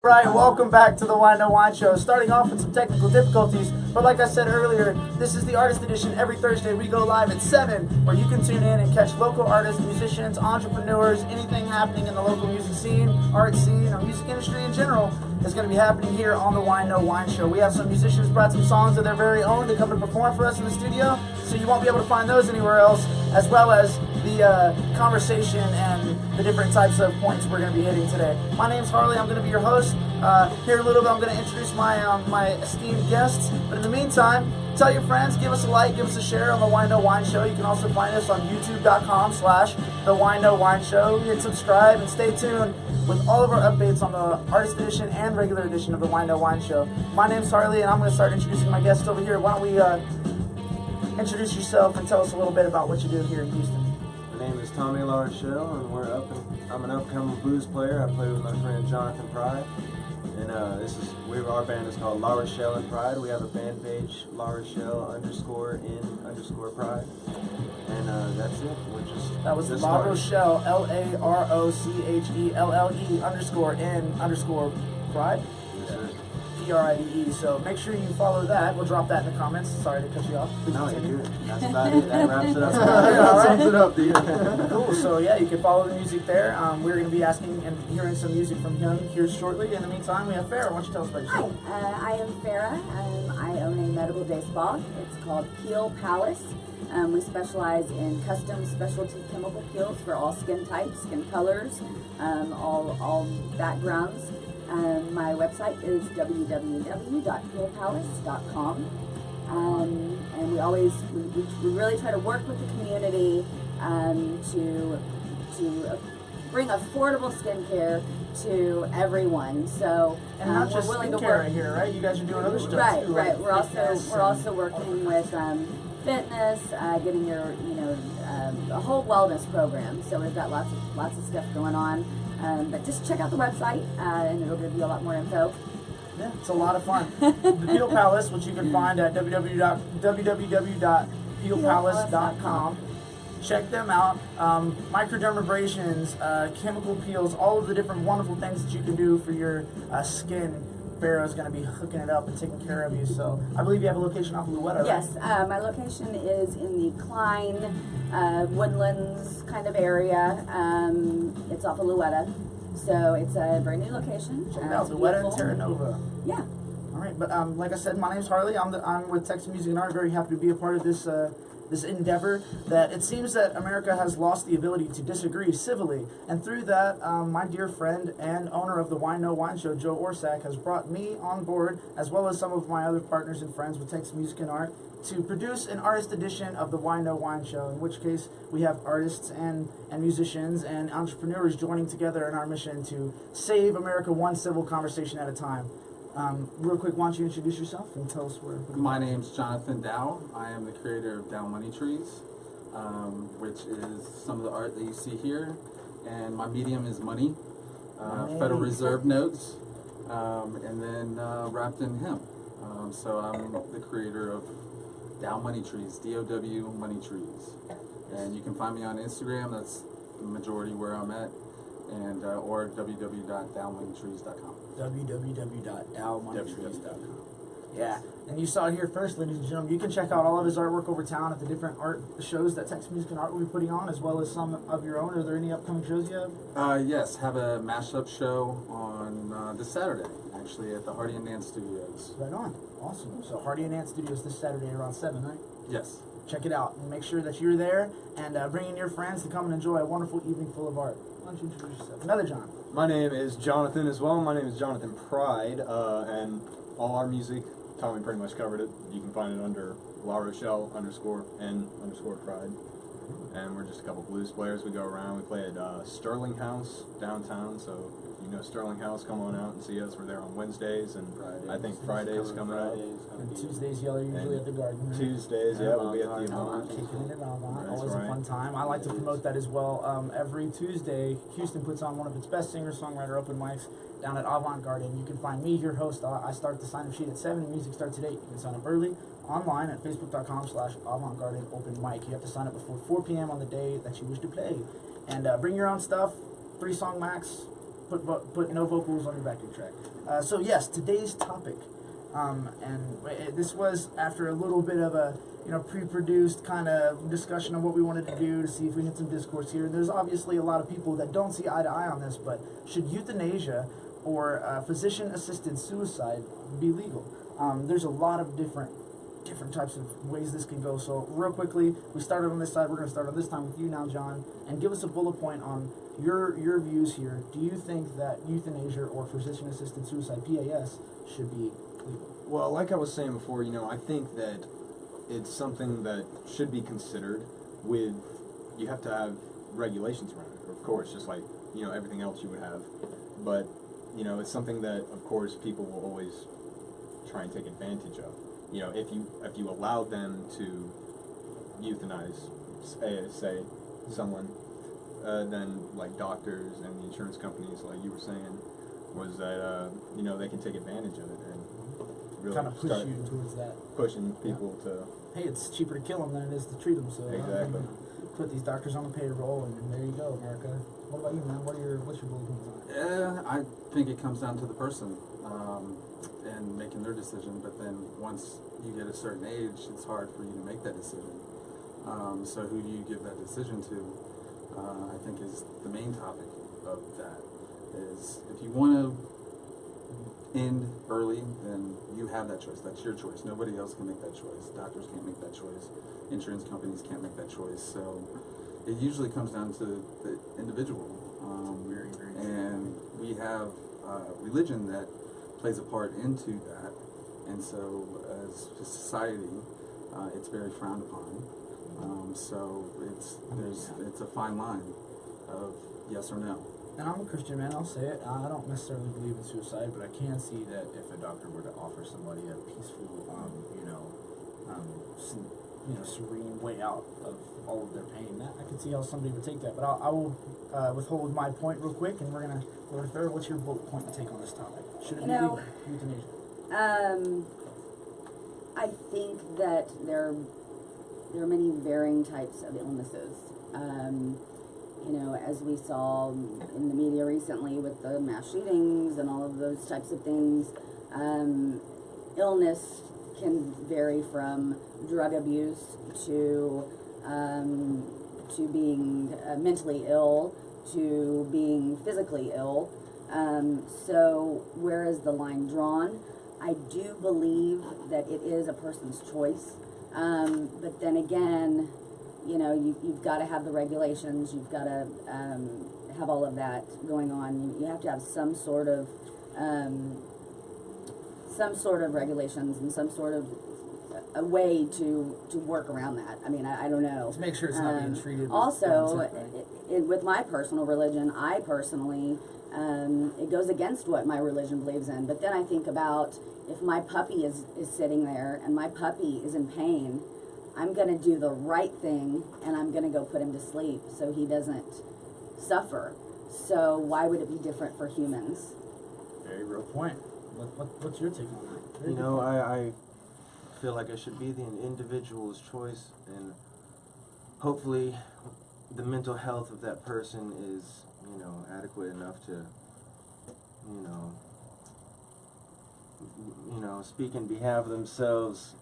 Right, welcome back to the Whine Show. Starting off with some technical difficulties, but like I said earlier, this is the Artist Edition. Every Thursday we go live at 7, where you can tune in and catch local artists, musicians, entrepreneurs, anything happening in the local music scene, art scene, or music industry in general is going to be happening here on the Whine Show. We have some musicians brought some songs of their very own to come and perform for us in the studio, so you won't be able to find those anywhere else, as well as the conversation and the different types of points we're going to be hitting today. My name's Harley. I'm going to be your host. Here in a little bit, I'm going to introduce my esteemed guests. But in the meantime, tell your friends, give us a like, give us a share on the Whine Show. You can also find us on youtube.com/the Whine Show. Hit subscribe and stay tuned with all of our updates on the Artist Edition and regular edition of the Whine Show. My name's Harley, and I'm going to start introducing my guests over here. Why don't we introduce yourself and tell us a little bit about what you do here in Houston. My name is Tommy LaRochelle, and I'm an upcoming blues player. I play with my friend Jonathan Pride, and our band is called La Rochelle and Pride. We have a band page, LaRochelle_in_Pride, and that's it. That was La Rochelle, LAROCHELLE_in_Pride. Yes, sir. PRIDE. So make sure you follow that. We'll drop that in the comments. Sorry to cut you off. Please No, continue. you're good. That's about it. That wraps it up. That sums it up, dude. Cool. So yeah, you can follow the music there. We're going to be asking and hearing some music from him here shortly. In the meantime, we have Farrah. Why don't you tell us about yourself? Hi, I am Farrah. I own a medical day spa. It's called Peel Palace. We specialize in custom specialty chemical peels for all skin types, skin colors, all backgrounds. My website is www.peelpalace.com. And we really try to work with the community to bring affordable skincare to everyone. So And not just we're willing to skincare work right here, right? You guys are doing other stuff right, too. right. Like We're fitness also working with fitness, getting your a whole wellness program. So we've got lots of stuff going on. But just check out the website, and it'll give you a lot more info. Yeah, it's a lot of fun. The Peel Palace, which you can find at www.peelpalace.com. Check them out. Microdermabrasions, chemical peels, all of the different wonderful things that you can do for your skin. Farrah's going to be hooking it up and taking care of you. So I believe you have a location off of Louetta, right? Yes, my location is in the Klein Woodlands kind of area. It's off of Louetta, so it's a brand new location. Check it out, Louetta and Terra Nova. Yeah. All right, but like I said, my name's Harley. I'm with Texas Music and Art. Very happy to be a part of this this endeavor. That it seems that America has lost the ability to disagree civilly, and through that, my dear friend and owner of the Whine Show, Joe Orsak, has brought me on board, as well as some of my other partners and friends with Texas Music and Art, to produce an artist edition of the Whine Show, in which case we have artists and musicians and entrepreneurs joining together in our mission to save America one civil conversation at a time. Real quick, why don't you introduce yourself and tell us where... My name's Jonathan Dow. I am the creator of Dow Money Trees, which is some of the art that you see here. And my medium is money, Federal Reserve notes, and then wrapped in hemp. So I'm the creator of Dow Money Trees, DOW Money Trees. And you can find me on Instagram. That's the majority where I'm at. And or www.dowmoneytrees.com. www.dowmoneytrees.com. Yeah, and you saw it here first, ladies and gentlemen. You can check out all of his artwork over town at the different art shows that Texas Music and Art will be putting on, as well as some of your own. Are there any upcoming shows you have? Yes, have a mashup show on this Saturday, actually, at the Hardy and Nance Studios. Right on. Awesome. So Hardy and Nance Studios this Saturday around 7, right? Yes. Check it out and make sure that you're there and bring in your friends to come and enjoy a wonderful evening full of art. Why don't you introduce yourself? Another John. My name is Jonathan as well. My name is Jonathan Pride, and all our music, Tommy pretty much covered it. You can find it under La Rochelle_N_Pride. And we're just a couple blues players. We go around. We play at Sterling House downtown. So if you know Sterling House, come on out and see us. We're there on Wednesdays and I think Fridays coming out. And Tuesdays, y'all are usually at the Garden. Right? Tuesdays, yeah, we'll be at the Avant. Kicking it at Avant. That's Always right. a fun time. I like to promote that as well. Every Tuesday, Houston puts on one of its best singer-songwriter open mics down at Avant Garden. You can find me, your host. I start the sign-up sheet at 7 and music starts at 8. You can sign up early online at facebook.com/avantgarden open mic. You have to sign up before 4 p.m. on the day that you wish to play. And bring your own stuff, 3-song max, put no vocals on your backing track. So yes, today's topic, this was after a little bit of a pre-produced kind of discussion of what we wanted to do to see if we had some discourse here. There's obviously a lot of people that don't see eye to eye on this, but should euthanasia or physician-assisted suicide be legal? There's a lot of different types of ways this can go. So real quickly, we started on this side. We're going to start on this time with you now, John, and give us a bullet point on your views here. Do you think that euthanasia or physician-assisted suicide (PAS) should be legal? Well, like I was saying before, I think that it's something that should be considered with, you have to have regulations around it, of course, just like, everything else you would have. But, it's something that, of course, people will always try and take advantage of. If you allow them to euthanize, say someone, then like doctors and the insurance companies, like you were saying, was that, they can take advantage of it and really Kind of push start you towards that. pushing people to. Hey, it's cheaper to kill them than it is to treat them. So Exactly. Put these doctors on the payroll, and there you go, America. What about you, man? What's your bullet points on it? I think it comes down to the person and making their decision. But then once you get a certain age, it's hard for you to make that decision. So who do you give that decision to? I think is the main topic of that. Is if you want to end early, then you have that choice. That's your choice. Nobody else can make that choice. Doctors can't make that choice. Insurance companies can't make that choice. So it usually comes down to the individual. And we have religion that plays a part into that. And so as a society, it's very frowned upon. So it's a fine line of yes or no. And I'm a Christian, man. I'll say it. I don't necessarily believe in suicide, but I can see that if a doctor were to offer somebody a peaceful, serene way out of all of their pain, that I can see how somebody would take that. But I will withhold my point real quick, and we're gonna go to Farrah. What's your bullet point to take on this topic? Should it be legal, euthanasia? I think that there are many varying types of illnesses. As we saw in the media recently with the mass shootings and all of those types of things, illness can vary from drug abuse to being mentally ill to being physically ill. So where is the line drawn? I do believe that it is a person's choice, but then again, you've got to have the regulations. You've got to have all of that going on. You have to have some sort of regulations and some sort of a way to work around that. I mean, I don't know. To make sure it's not being treated. Also, with my personal religion, I personally, it goes against what my religion believes in. But then I think about if my puppy is sitting there and my puppy is in pain, I'm going to do the right thing, and I'm going to go put him to sleep so he doesn't suffer. So why would it be different for humans? Very real point. What's your take on that? I feel like it should be the individual's choice, and hopefully the mental health of that person is, adequate enough to, speak in behalf of themselves.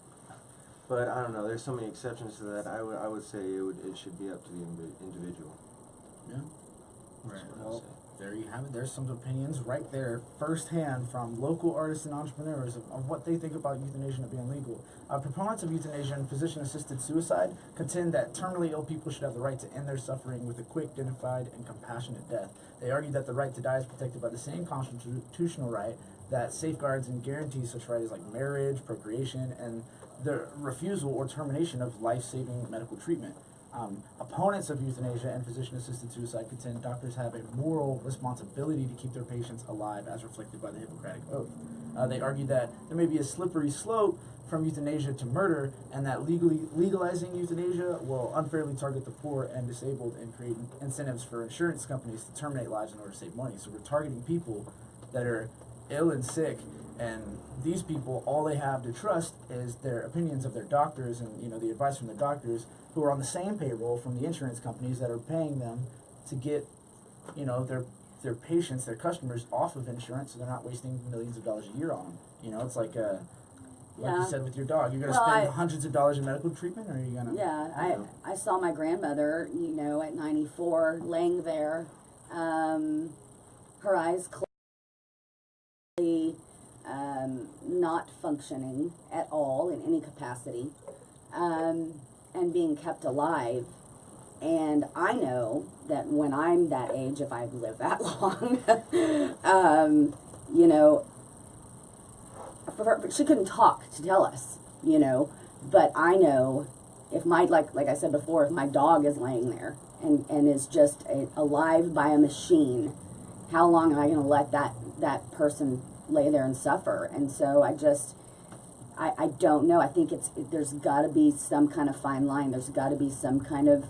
But I don't know. There's so many exceptions to that. I would say it should be up to the individual. Yeah. Right. Well, there you have it. There's some opinions right there, firsthand from local artists and entrepreneurs of what they think about euthanasia being legal. Proponents of euthanasia and physician-assisted suicide contend that terminally ill people should have the right to end their suffering with a quick, dignified, and compassionate death. They argue that the right to die is protected by the same constitutional right that safeguards and guarantees such rights like marriage, procreation, and the refusal or termination of life-saving medical treatment. Opponents of euthanasia and physician-assisted suicide contend doctors have a moral responsibility to keep their patients alive as reflected by the Hippocratic Oath. They argue that there may be a slippery slope from euthanasia to murder, and that legalizing euthanasia will unfairly target the poor and disabled and create incentives for insurance companies to terminate lives in order to save money. So we're targeting people that are ill and sick, and these people, all they have to trust is their opinions of their doctors and the advice from the doctors who are on the same payroll from the insurance companies that are paying them to get their their patients, their customers, off of insurance, so they're not wasting millions of dollars a year on them. You know, it's like you said with your dog, you're gonna spend hundreds of dollars in medical treatment, or are you gonna? Yeah, I saw my grandmother, you know, at 94, laying there, her eyes closed, not functioning at all in any capacity, and being kept alive. And I know that when I'm that age, if I live that long, you know, she couldn't talk to tell us, you know, but I know if like I said before, if my dog is laying there and is just alive by a machine, how long am I going to let that person lay there and suffer? And so I don't know. I think there's got to be some kind of fine line. There's got to be some kind of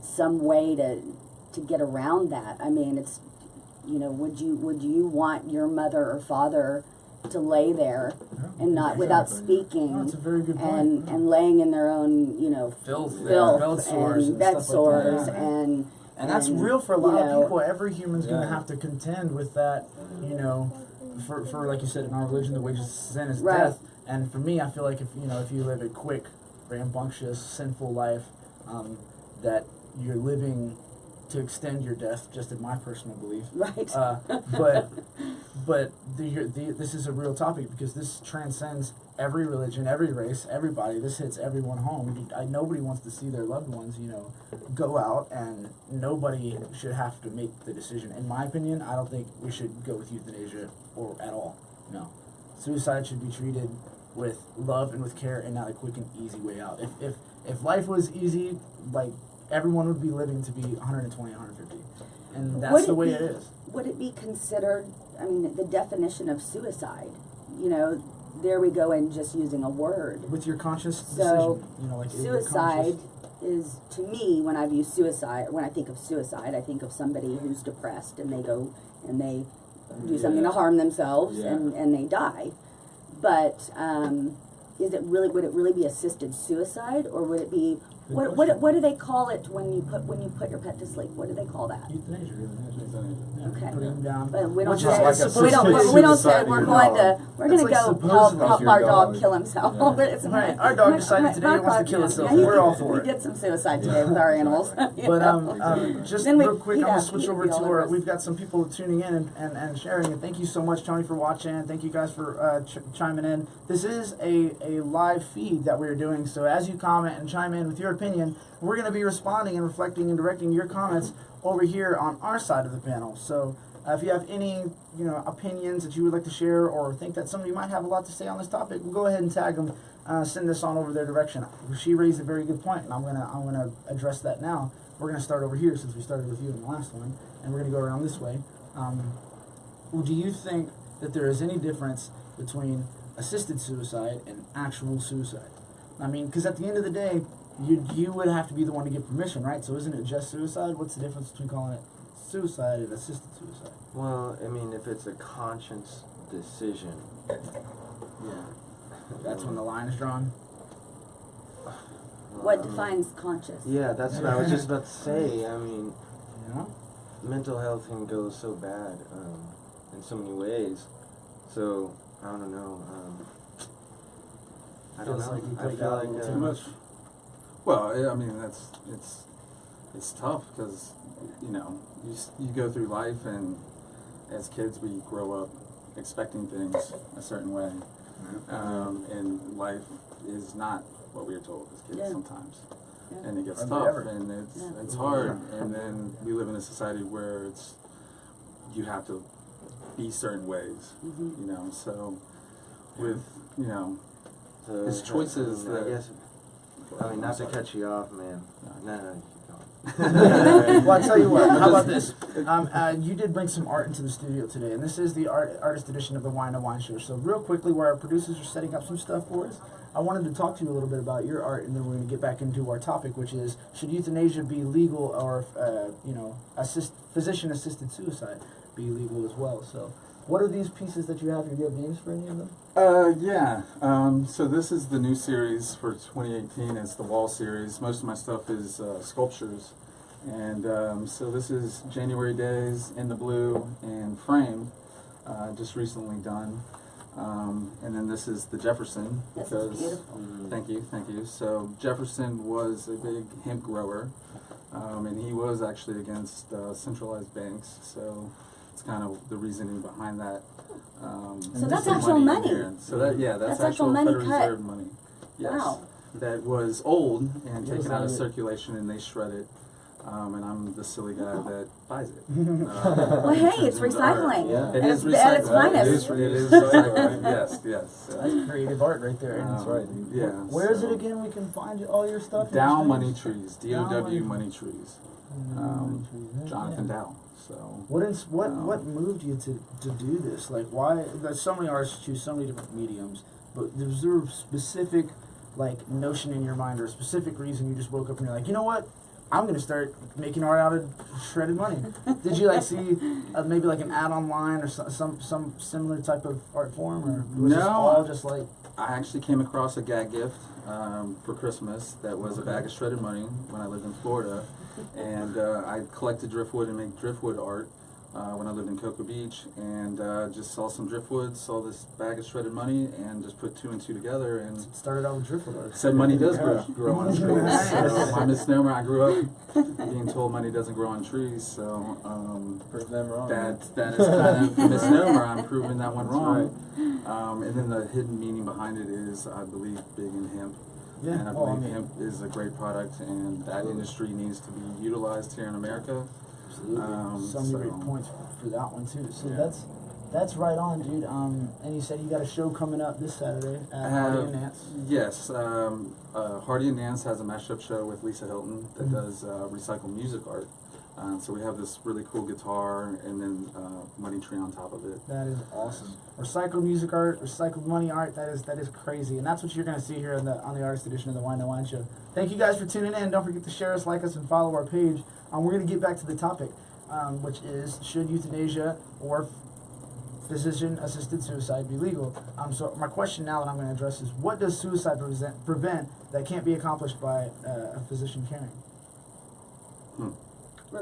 some way to get around that. I mean, it's, you know, would you want your mother or father to lay there and not without speaking, that's a very good point. and laying in their own, you know, filth and bed sores and that's real for a lot of people. Every human's going to have to contend with that, you know, for like you said, in our religion, the wages of sin is death. And for me, I feel like if you live a quick, rambunctious, sinful life, that you're living to extend your death, just in my personal belief. Right. But this is a real topic because this transcends every religion, every race, everybody. This hits everyone home. Nobody wants to see their loved ones, you know, go out, and nobody should have to make the decision. In my opinion, I don't think we should go with euthanasia or at all. No. Suicide should be treated with love and with care, and not a quick and easy way out. If life was easy, like, everyone would be living to be 120, 150. And that's the way it is. Would it be considered, I mean, the definition of suicide, you know, there we go in just using a word. With your conscious So, decision. You know, like suicide is, to me, when I think of suicide, I think of somebody who's depressed and they go and they do something to harm themselves and they die. But would it really be assisted suicide, or would it be what do they call it when you put your pet to sleep? What do they call that? Euthanasia. Okay. Putting them down. But we don't say we don't say we're gonna go help our dog kill himself. Yeah. But it's right. Our dog decided today he wants to kill himself. We're all for it. We did some suicide today with our animals. But just real quick, I'm gonna switch over to we've got some people tuning in and sharing. And thank you so much, Tony, for watching. Thank you guys for chiming in. This is a live feed that we're doing. So as you comment and chime in with your opinion, we're going to be responding and reflecting and directing your comments over here on our side of the panel. So if you have any opinions that you would like to share, or think that somebody might have a lot to say on this topic, we'll go ahead and tag them, send this on over their direction. She raised a very good point, and I'm gonna address that now. We're gonna start over here since we started with you in the last one, and we're gonna go around this way. Do you think that there is any difference between assisted suicide and actual suicide? I mean, because at the end of the day, you would have to be the one to give permission, right? So isn't it just suicide? What's the difference between calling it suicide and assisted suicide? Well, I mean, if it's a conscious decision, that's when the line is drawn. What defines conscious? Yeah, that's what I was just about to say. I mean, mental health can go so bad in so many ways. So I don't know. I don't know. I feel like too much. Well, I mean, it's tough because you go through life, and as kids we grow up expecting things a certain way, and life is not what we are told as kids sometimes, and it gets tough, and it's hard, and then we live in a society where you have to be certain ways, so with his choices that. I guess, not to cut you off, man. No. Well, I'll tell you what. How about this? You did bring some art into the studio today, and this is the artist edition of the Whine Show. So real quickly, while our producers are setting up some stuff for us, I wanted to talk to you a little bit about your art, and then we're going to get back into our topic, which is, should euthanasia be legal, or physician-assisted suicide be legal as well? So what are these pieces that you have? Do you have names for any of them? So this is the new series for 2018. It's the Wall series. Most of my stuff is sculptures, And so this is January Days, In the Blue, and Frame, just recently done. And then this is the Jefferson. This is beautiful. Thank you. So Jefferson was a big hemp grower, and he was actually against centralized banks. So it's kind of the reasoning behind that. So that's some actual in money. here. So that's actual actual money Federal cut. Reserve money. Yes. Wow. That was old and It was taken out of old. circulation, and they shred it. And I'm the silly guy that buys it. Well, hey, it's recycling. Yeah. It At is its- at its recycling. finest. It is recycling. Yes. That's creative art right there. That's right, dude. Yeah. Where is so- it again? We can find all your stuff. Dow your Money streams? Trees. Dow DOW Money Money Trees. Money Trees, Jonathan yeah. Dow. So. What moved you to do this? Like, why? There's so many artists choose so many different mediums, but is there a specific like notion in your mind or a specific reason you just woke up and you're like, you know what? I'm gonna start making art out of shredded money. Did you like see maybe like an ad online or some similar type of art form, or was this No. all just like? I actually came across a gag gift for Christmas that was a bag of shredded money when I lived in Florida, and I collected driftwood and made driftwood art when I lived in Cocoa Beach, and just saw some driftwood, saw this bag of shredded money, and just put 2 and 2 together, and Started out with driftwood art. said money does grow on trees. So my misnomer, I grew up being told money doesn't grow on trees, so Prove them wrong. that is kind of a misnomer. I'm proving that one wrong. And then the hidden meaning behind it is, I believe, big in hemp. Yeah, And I well, I believe mean- hemp is a great product, and that industry needs to be utilized here in America. Absolutely. So many great so- points for that one too. So Yeah. that's right on, dude. And you said you got a show coming up this Saturday at Harley and Nance. Yes, Hardy and Nance has a mashup show with Lisa Hilton that Mhm. does recycled music art. So we have this really cool guitar and then money tree on top of it. That is awesome. Recycled music art, recycled money art. That is crazy, and that's what you're gonna see here on the artist edition of the Whine Wine Show. Thank you guys for tuning in. Don't forget to share us, like us, and follow our page. We're gonna get back to the topic, which is should euthanasia or physician-assisted suicide be legal? So my question now that I'm going to address is, what does suicide prevent that can't be accomplished by a physician caring?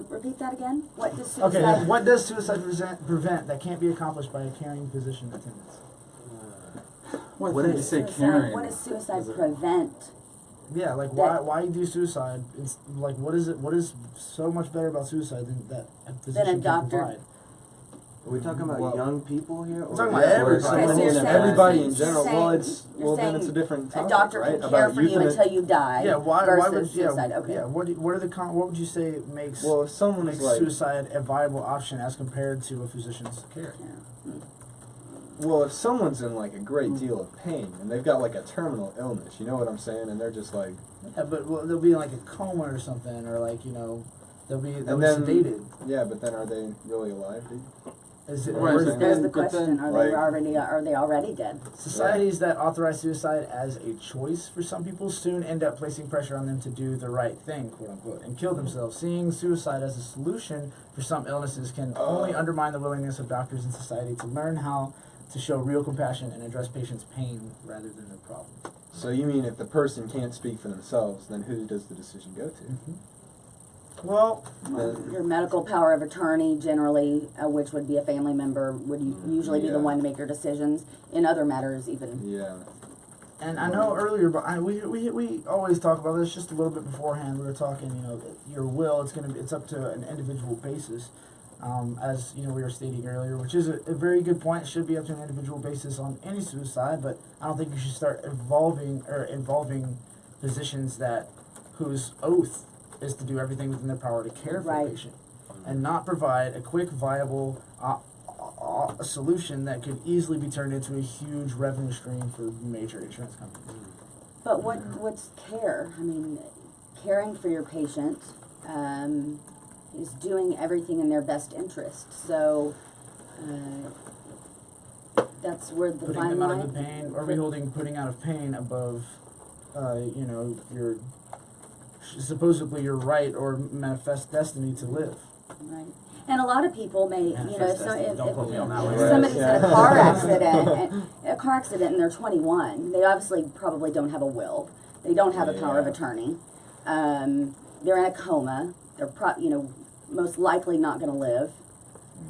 Repeat that again. What does Okay, suicide? what does suicide prevent that can't be accomplished by a caring physician attendance? What did you say, Suicide- Karen? What does suicide Is it- prevent? Yeah, like That- why do suicide? It's like what is so much better about suicide than that a physician can doctor. provide? Are we talking about Well, young people here? We're talking or- about or everybody. someone Okay, so you're in a- saying- Everybody in you're general. saying- Well, you're then it's a saying different A topic, doctor right? can care About for you until you die. Yeah, why versus would suicide? Okay. Yeah, what are the what would you say makes Well, if someone makes is like, suicide a viable option as compared to a physician's care? well, if someone's in like a great deal of pain and they've got like a terminal illness, you know what I'm saying, and they're just like, Yeah, but they'll be in like a coma or something, or like they'll be and then sedated. yeah, but then are they really alive, dude? Is it Right, or is but There's it- the but then, question: Are they like- already dead? societies that authorize suicide as a choice for some people soon end up placing pressure on them to do the right thing, quote unquote, and kill themselves. Seeing suicide as a solution for some illnesses can only undermine the willingness of doctors and society to learn how to show real compassion and address patients' pain rather than their problems. So you mean if the person can't speak for themselves, then who does the decision go to? Well, Your medical power of attorney, generally, which would be a family member, would usually be the Yeah. one to make your decisions. In other matters, even. Yeah. and I know earlier, but we always talk about this just a little bit beforehand. We were talking, your will. It's up to an individual basis, as we were stating earlier, which is a very good point. It should be up to an individual basis on any suicide, but I don't think you should start involving physicians whose oath is to do everything within their power to care for Right. a patient, and not provide a quick, viable a solution that could easily be turned into a huge revenue stream for major insurance companies. But what's care? I mean, caring for your patient is doing everything in their best interest. So that's where the Putting fine them out line. of the pain, or beholding putting out of pain above, your supposedly your right or manifest destiny to live. Right. And a lot of people may, Manifest so destiny. if Don't put me on that one. somebody's in Yeah. a car accident and they're 21, they obviously probably don't have a will. They don't have a power of Yeah. attorney. They're in a coma. they're most likely not going to live.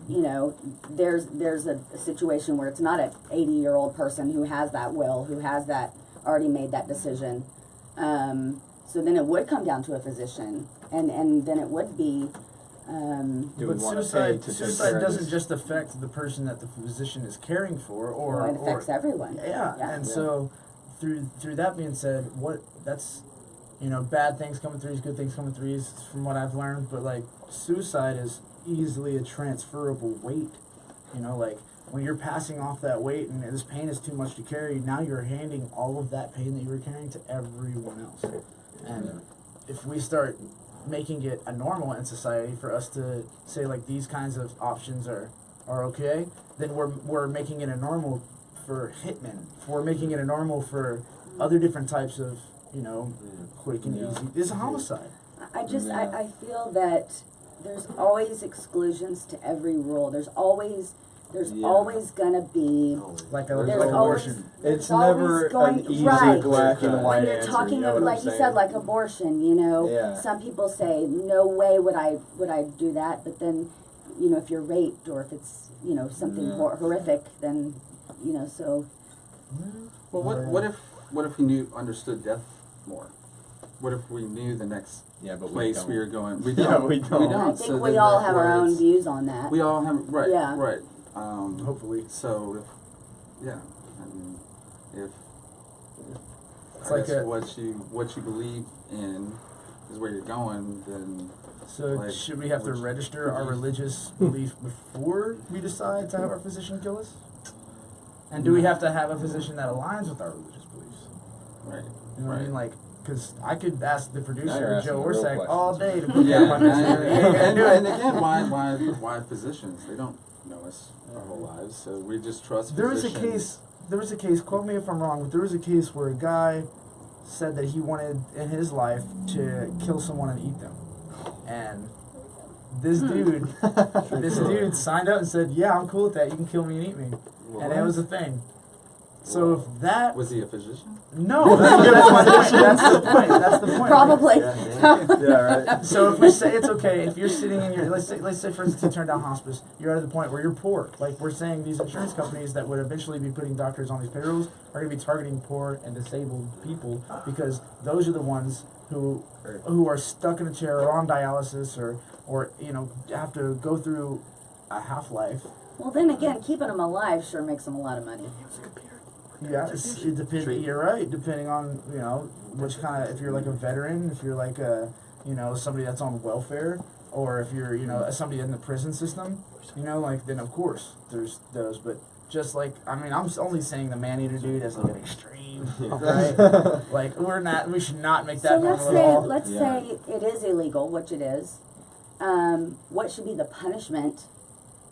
You know, there's a situation where it's not an 80-year-old person who has that will, who has that already made that decision. So then it would come down to a physician, and then it would be. But suicide doesn't just affect the person that the physician is caring for, or it affects everyone. Yeah, and so through that being said, that's bad things coming threes, good things coming threes, from what I've learned. But like suicide is easily a transferable weight. Like when you're passing off that weight and this pain is too much to carry, now you're handing all of that pain that you were carrying to everyone else. And if we start making it a normal in society for us to say like these kinds of options are okay, then we're making it a normal for hitmen. We're making it a normal for other different types of quick and easy. It's a homicide. I feel that there's always exclusions to every rule. There's always gonna be like abortion. It's never an easy black and white when you're answer. talking about, like you said, like abortion. Some people say no way would I do that, but then if you're raped or if it's something horrific, then so. Well, what if we understood death more? What if we knew the next place we were going? We don't. We don't. I think we all have our own views on that. We all have Yeah. right. Hopefully. So, if It's I like guess what you believe in is where you're going, then. So should we have to register our religious belief before we decide to have our physician kill us? And do we have to have a physician that aligns with our religious beliefs? Right. You know what I mean? Like, because I could ask the Now producer, you're Joe asking real Orsak, questions. all day to put Yeah, that one and again, why physicians? They don't know us our whole lives, so we just trust There was physicians. a case, quote me if I'm wrong, but there was a case where a guy said that he wanted in his life to kill someone and eat them. And this dude signed up and said, yeah, I'm cool with that, you can kill me and eat me. And it was a thing. So if that... Was he a physician? No, that's the point. That's the point. Probably. Yeah, right. So if we say it's okay, if you're sitting in your, let's say for instance you turn down hospice, you're at the point where you're poor. Like we're saying these insurance companies that would eventually be putting doctors on these payrolls are going to be targeting poor and disabled people because those are the ones who are stuck in a chair or on dialysis or have to go through a half-life. Well, then again, keeping them alive sure makes them a lot of money. Yeah, it depends. You're right. Depending on which kind of, if you're like a veteran, if you're like a somebody that's on welfare, or if you're somebody in the prison system, then of course there's those. But just like I'm only saying the man-eater dude as like an extreme, right? Like we should not make that normal at all. Let's say it is illegal, which it is. What should be the punishment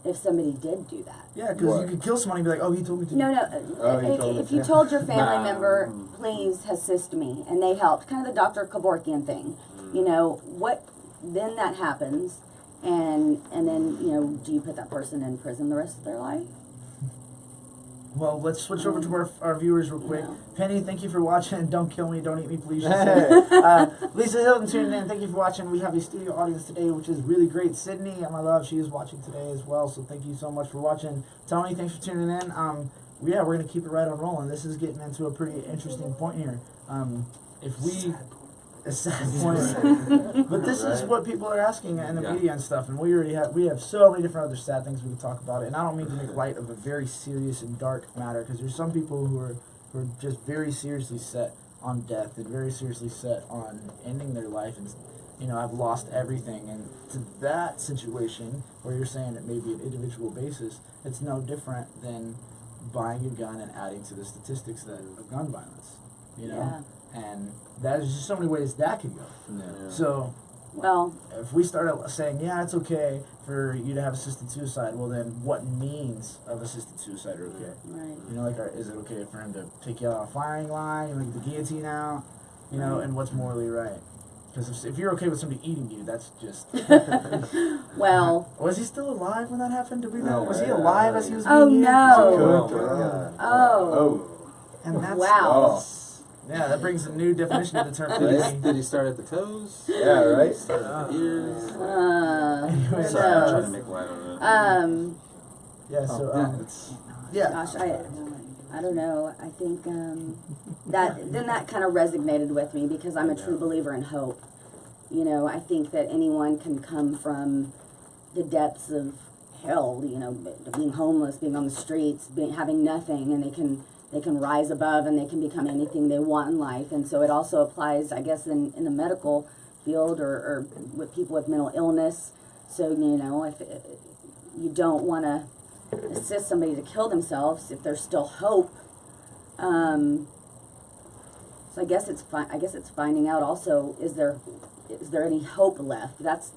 if somebody did do that? Yeah, because you could kill somebody and be like, oh, he told me to. No. If you told your family member, please assist me, and they helped, kind of the Dr. Kevorkian thing, what then that happens, and then do you put that person in prison the rest of their life? Well, let's switch over to our viewers real quick. Penny, thank you for watching. Don't kill me, don't eat me, please. Lisa Hilton tuning in. Thank you for watching. We have a studio audience today, which is really great. Sydney, my love, she is watching today as well. So thank you so much for watching. Tony, thanks for tuning in. We're gonna keep it right on rolling. This is getting into a pretty interesting point here. A sad point. But this is what people are asking in the media and stuff, and we have so many different other sad things we can talk about. And I don't mean to make light of a very serious and dark matter, because there's some people who are just very seriously set on death and very seriously set on ending their life and have lost everything. And to that situation where you're saying it may be an individual basis, it's no different than buying a gun and adding to the statistics of gun violence. Yeah. And there's just so many ways that could go. Yeah. So, if we start saying, yeah, it's okay for you to have assisted suicide, well then, what means of assisted suicide are okay? Right. Is it okay for him to take you out on a firing line, like the guillotine out, and what's morally right? Because if you're okay with somebody eating you, that's just... Well... Was he still alive when that happened? Did we know? Was he alive as he was Oh, being no. eaten? Oh. And that's... Wow. Yeah, that brings a new definition of the term. Did he start at the toes? Yeah, right? Start at the ears? Anyways, Sorry, I'm trying to make light of it. Yeah, so, Yeah, it's yeah. Gosh, I don't know. I think that kind of resonated with me because I'm a true believer in hope. You know, I think that anyone can come from the depths of hell. You know, being homeless, being on the streets, having nothing, and they can rise above and they can become anything they want in life. And so it also applies, I guess, in the medical field or with people with mental illness. So you know, if you don't want to assist somebody to kill themselves, if there's still hope. So I guess it's finding out also, is there any hope left? That's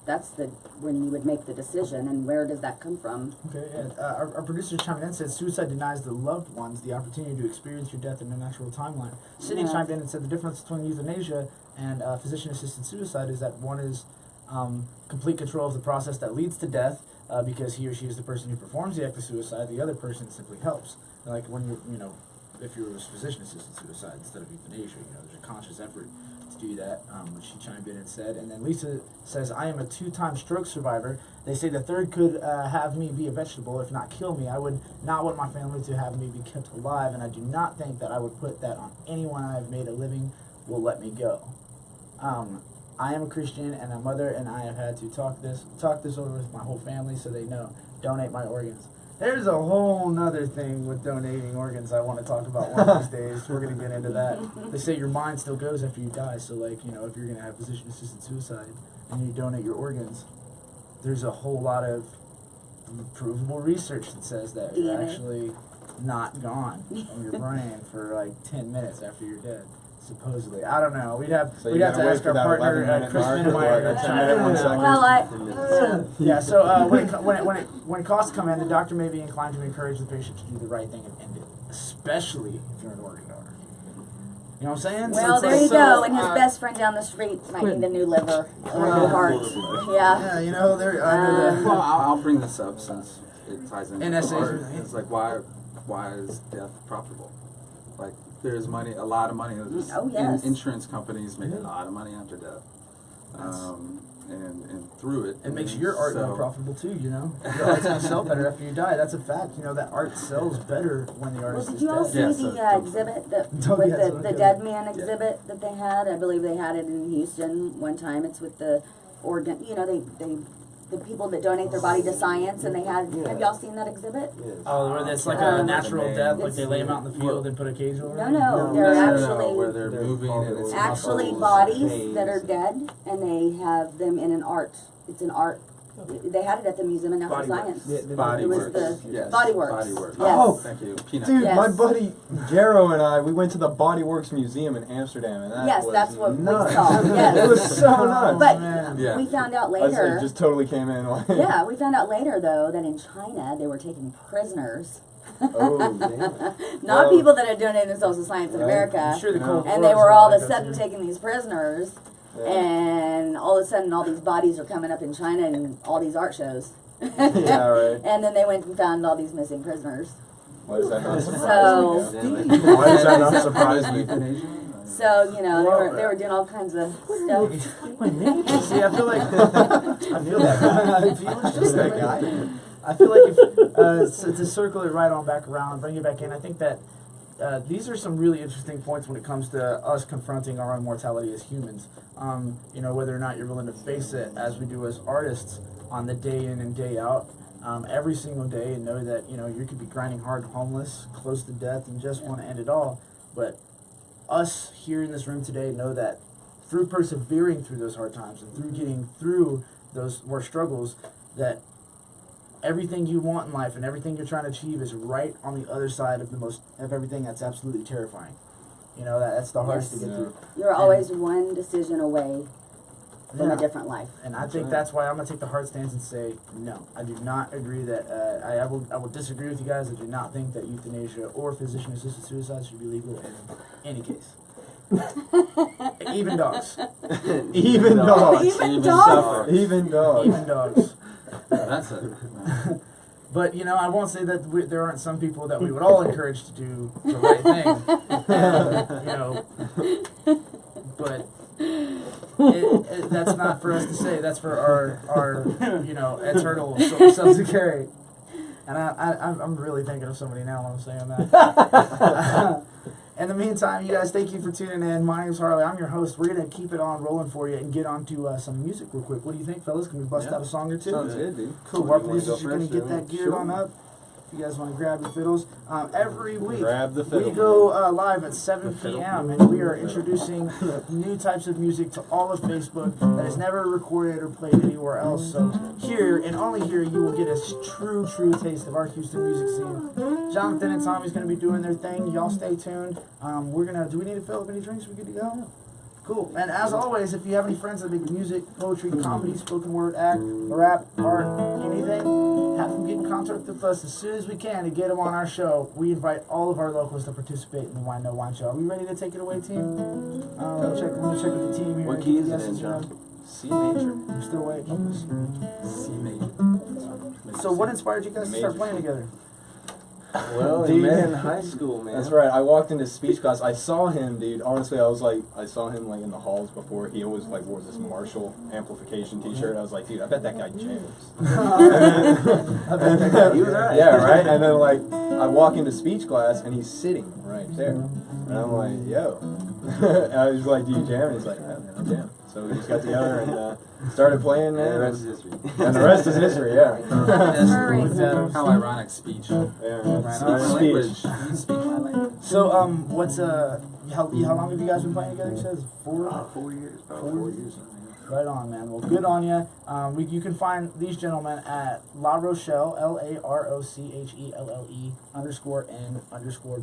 when you would make the decision, and where does that come from? Okay, yeah. Our producer chimed in and said suicide denies the loved ones the opportunity to experience your death in a natural timeline. Sydney chimed in and said the difference between euthanasia and physician-assisted suicide is that one is complete control of the process that leads to death, because he or she is the person who performs the act of suicide. The other person simply helps. Like when if you were physician-assisted suicide instead of euthanasia, there's a conscious effort to do that, which she chimed in and said. And then Lisa says, I am a 2-time stroke survivor. They say the third could have me be a vegetable, if not kill me. I would not want my family to have me be kept alive, and I do not think that I would put that on anyone I have made a living will let me go. I am a Christian, and a mother and I have had to talk this over with my whole family so they know. Donate my organs. There's a whole nother thing with donating organs I want to talk about one of these days. We're going to get into that. They say your mind still goes after you die, so like, if you're going to have physician-assisted suicide and you donate your organs, there's a whole lot of provable research that says that you're actually not gone from your brain for like 10 minutes after you're dead. Supposedly, I don't know. We'd have to ask our partner Chris Minamyer. Yeah. So when costs come in, the doctor may be inclined to encourage the patient to do the right thing and end it, especially if you're an organ donor. You know what I'm saying? Well, so there you go. And his best friend down the street might need a new liver or a new heart. Yeah. Yeah, there. I know that. Well, I'll bring this up since it ties into NSA. art. It's like why is death profitable? Like, there's money, a lot of money. Insurance companies make a lot of money after death, and through it. It makes your art more profitable too. Your art's gonna sell better after you die. That's a fact. That art sells better when the artist is dead. Did you all see the exhibit with the Dead Man exhibit that they had? I believe they had it in Houston one time. It's with the organ. The people that donate their body to science, and they had. Have y'all seen that exhibit? Oh, where it's like a natural death, like they lay them out in the field and put a cage over them? No, they're actually where they're moving and it's actually bodies that are dead, and they have them in an art. It's an art. They had it at the Museum of Natural Science. Body Works. Body Works. Body Works. Yes. Oh, thank you. Peanut. Dude, Yes. my buddy Jero and I, we went to the Body Works Museum in Amsterdam, and That's what nuts. we saw. Yes. It was so nuts. But we found out later. It just totally came in. Like, Yeah, we found out later though that in China they were taking prisoners. oh, damn. Not people that are donating themselves to science in America. I'm sure the Cold And War they was were all like of a that, sudden too. taking these prisoners, Yeah. and all of a sudden all these bodies are coming up in China and all these art shows. Yeah, right. And then they went and found all these missing prisoners. Why does that not surprise So- me? Why does that not surprise me? So, they were doing all kinds of stuff. See, I feel like I feel that guy. I feel just that guy. I feel like if to circle it right on back around and bring it back in, I think that these are some really interesting points when it comes to us confronting our own mortality as humans. Whether or not you're willing to face it, as we do as artists, on the day in and day out, every single day, and know that you could be grinding hard, homeless, close to death, and just want to end it all. But us here in this room today know that through persevering through those hard times and through getting through those more struggles, that everything you want in life and everything you're trying to achieve is right on the other side of everything that's absolutely terrifying. That's the hardest to get through. You're always one decision away from a different life. And I think that's why I'm going to take the hard stance and say, no, I do not agree that, I will disagree with you guys. I do not think that euthanasia or physician-assisted suicide should be legal in any case. Even dogs. Even dogs. Even dogs. Even dogs. Even dogs. That's it. But, you know, I won't say that there aren't some people that we would all encourage to do the right thing. And, you know, but that's not for us to say. That's for our you know, eternal selves to carry. And I'm really thinking of somebody now when I'm saying that. In the meantime, you guys, thank you for tuning in. My name's Harley. I'm your host. We're going to keep it on rolling for you and get on to some music real quick. What do you think, fellas? Can we bust out a song or two? Sounds good, dude. Cool. Our producers are going to get that geared on up. If you guys want to grab your fiddles. Every week, Grab the fiddle. we go live at 7 p.m. and we are introducing new types of music to all of Facebook that is never recorded or played anywhere else. So here, and only here, you will get a true taste of our Houston music scene. Jonathan and Tommy's going to be doing their thing. Y'all stay tuned. Do we need to fill up any drinks? We good to go? Cool. And as always, if you have any friends that make music, poetry, comedy, spoken word, act, rap, art, anything, have them get in contact with us as soon as we can to get them on our show. We invite all of our locals to participate in the Whine No Whine show. Are we ready to take it away, team? Let me check with the team here. What key is it in, John? C major. You're still waiting. C major. So what inspired you guys to start playing together? Well, we Dude. met in high school, man. That's right. I walked into speech class. I saw him, dude. Honestly, I saw him like in the halls before. He always like wore this Marshall amplification T-shirt. I was like, dude, I bet that guy jams. I bet that guy, He was right. Yeah, right. And then like I walk into speech class and he's sitting right there, and I'm like, yo. And I was like, do you jam? And he's like, yeah, man, I jam. So we just got together and started playing, man. And the rest is history. And the rest is history. Yeah. How ironic speech. Yeah. Right My on. language. Speech. Speech my language. So what's how long have you guys been playing together? You said 4 years, probably 4 years. Right on, man. Well, good on you. You can find these gentlemen at La Rochelle, LAROCHELLE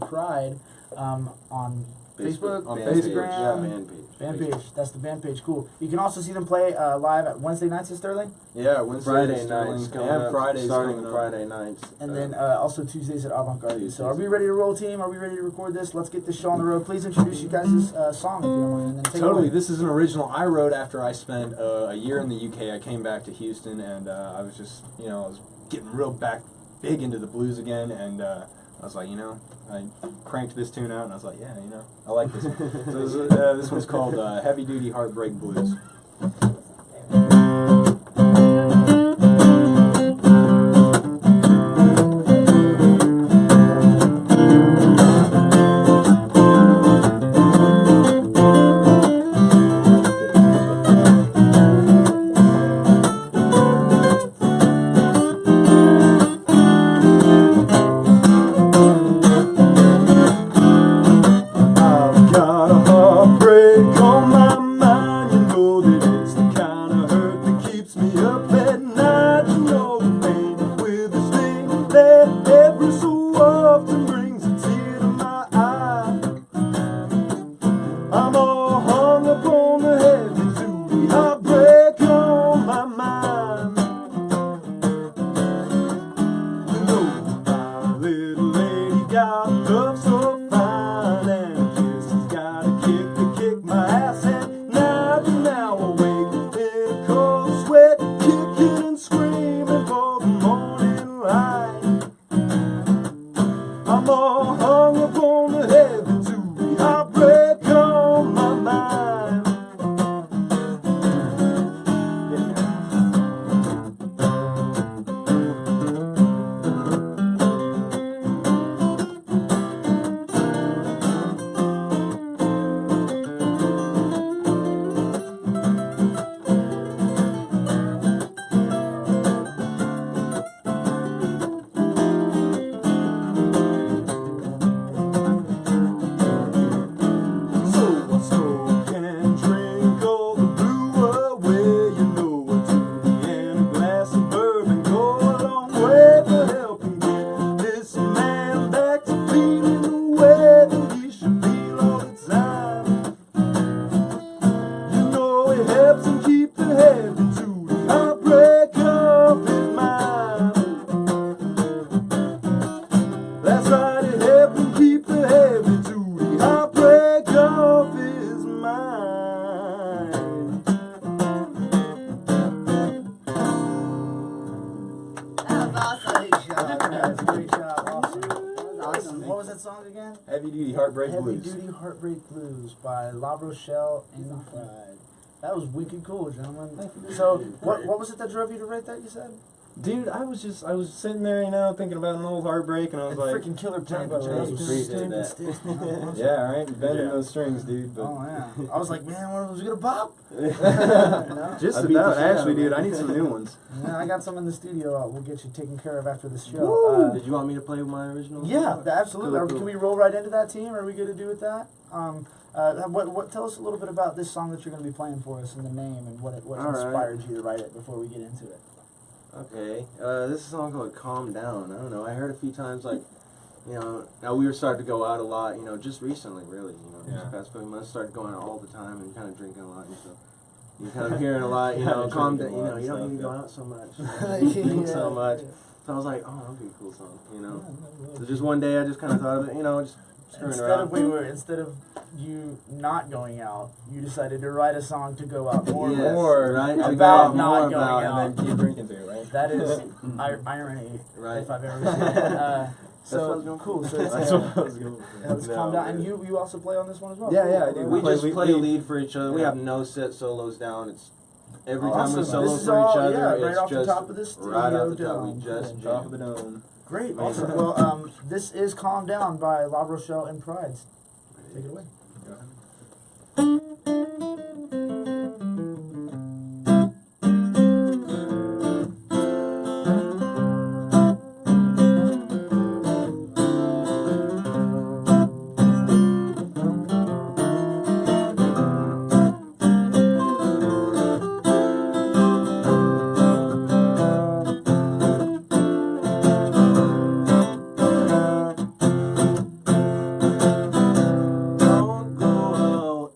_N_Pride on Facebook, On Instagram, band page. That's the band page. Cool. You can also see them play live at Wednesday nights at Sterling, Yeah, Wednesday, Friday Sterling, nights coming and up, Fridays starting coming up. Friday nights. and then also Tuesdays at Avant Garde. So, are we ready to roll, team? Are we ready to record this? Let's get this show on the road. Please introduce you guys this song, if you don't mind, and then take it Totally. away. This is an original I wrote after I spent a year in the UK. I came back to Houston, and I was just, I was getting real big into the blues again, and I was like, I cranked this tune out, and I was like, yeah, I like this one. So this one's called Heavy Duty Heartbreak Blues. I've got a heartbreak on my mind, you know that it's the kind of hurt that keeps me up at night. You know the pain with the sting that every so often brings a tear to my eye. I'm all hung up on the heavy duty heartbreak on my mind. You know my little lady got love so fine, and kisses got a kick to kick my ass at night. And now I wake in a cold sweat, kicking and screaming for the morning light. I'm all hung up on the heavy duty heartbreak on my mind. Awesome. What was that song again? Heavy Duty Heartbreak Heavy Blues. Duty Heartbreak Blues by La Rochelle and Pride. That was wicked cool, gentlemen. Thank you. So, what was it that drove you to write that, you said? Dude, I was sitting there, you know, thinking about an old heartbreak, and I was And like, freaking killer playing Jumbo those Jumbo appreciate stupid that. sticks, man. yeah, right, bending those strings, dude. But Oh, yeah. I was like, man, one of them's gonna pop. just I beat the about, shit out of actually, it. dude. I need some new ones. Yeah, I got some in the studio. We'll get you taken care of after the show. Woo! Did you want me to play with my original? Yeah, absolutely. Cool. Can we roll right into that team? Are we good to do with that? Tell us a little bit about this song that you're going to be playing for us and the name and what All right. inspired you to write it before we get into it. Okay, this is a song called Calm Down. I don't know, I heard a few times, like, you know, now we were starting to go out a lot, you know, just recently, really, you know, Yeah. these past few months, started going out all the time and kind of drinking a lot, and so you're kind of hearing a lot, you know, calm down, you know, you don't need to go out so much, you know, drink so much. So I was like, oh, that'll be a cool song, you know. So just one day I just kind of thought of it, you know, just screwing around. Instead of you not going out, you decided to write a song to go out more. Yes, with. More, right? To go about out not more going about, out. and then keep drinking too, right? That is irony, Right. if I've ever seen it. what I was So going cool. for. So it's, That's what I was going let's No, calm down. And man. you also play on this one as well. Yeah, Cool. yeah, I do. We just we- play we- lead for each other. We yeah. have no set solos down. It's every time Awesome. we solo This is for all- each other. yeah, right it's off the just top of this right studio off the top. dome. We just Cool. Top of the jam. dome. Great. Amazing. Awesome. Well, this is "Calm Down" by La Rochelle and Pride. Take it away. Don't go out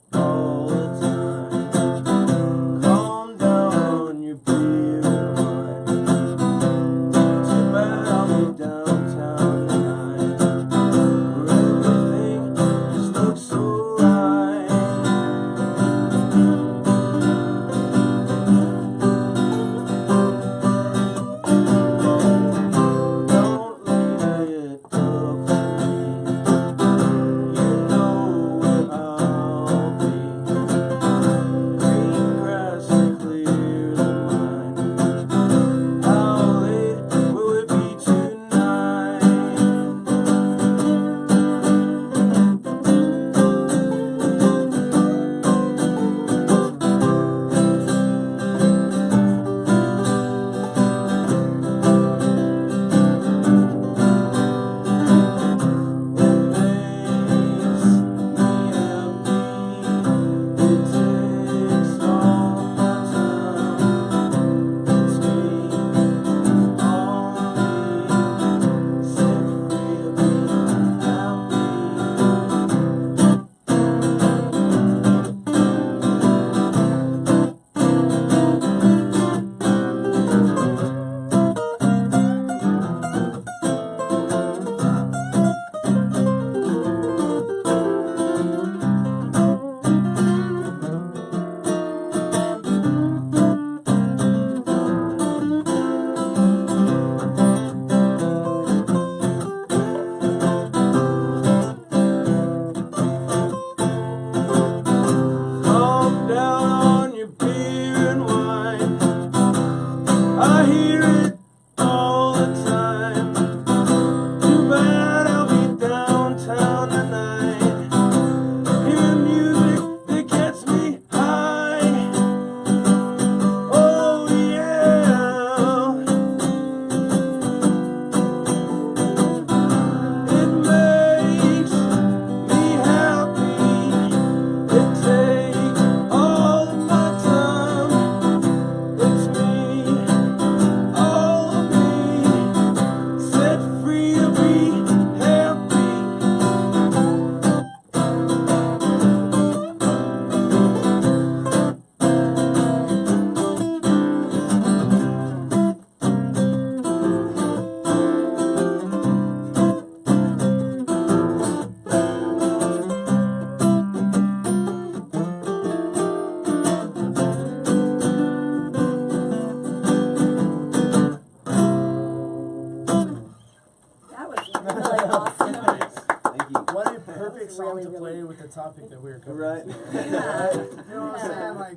perfect was song really, to really- play with the topic that we were covering. Right. You Yeah. know what I'm saying? Like,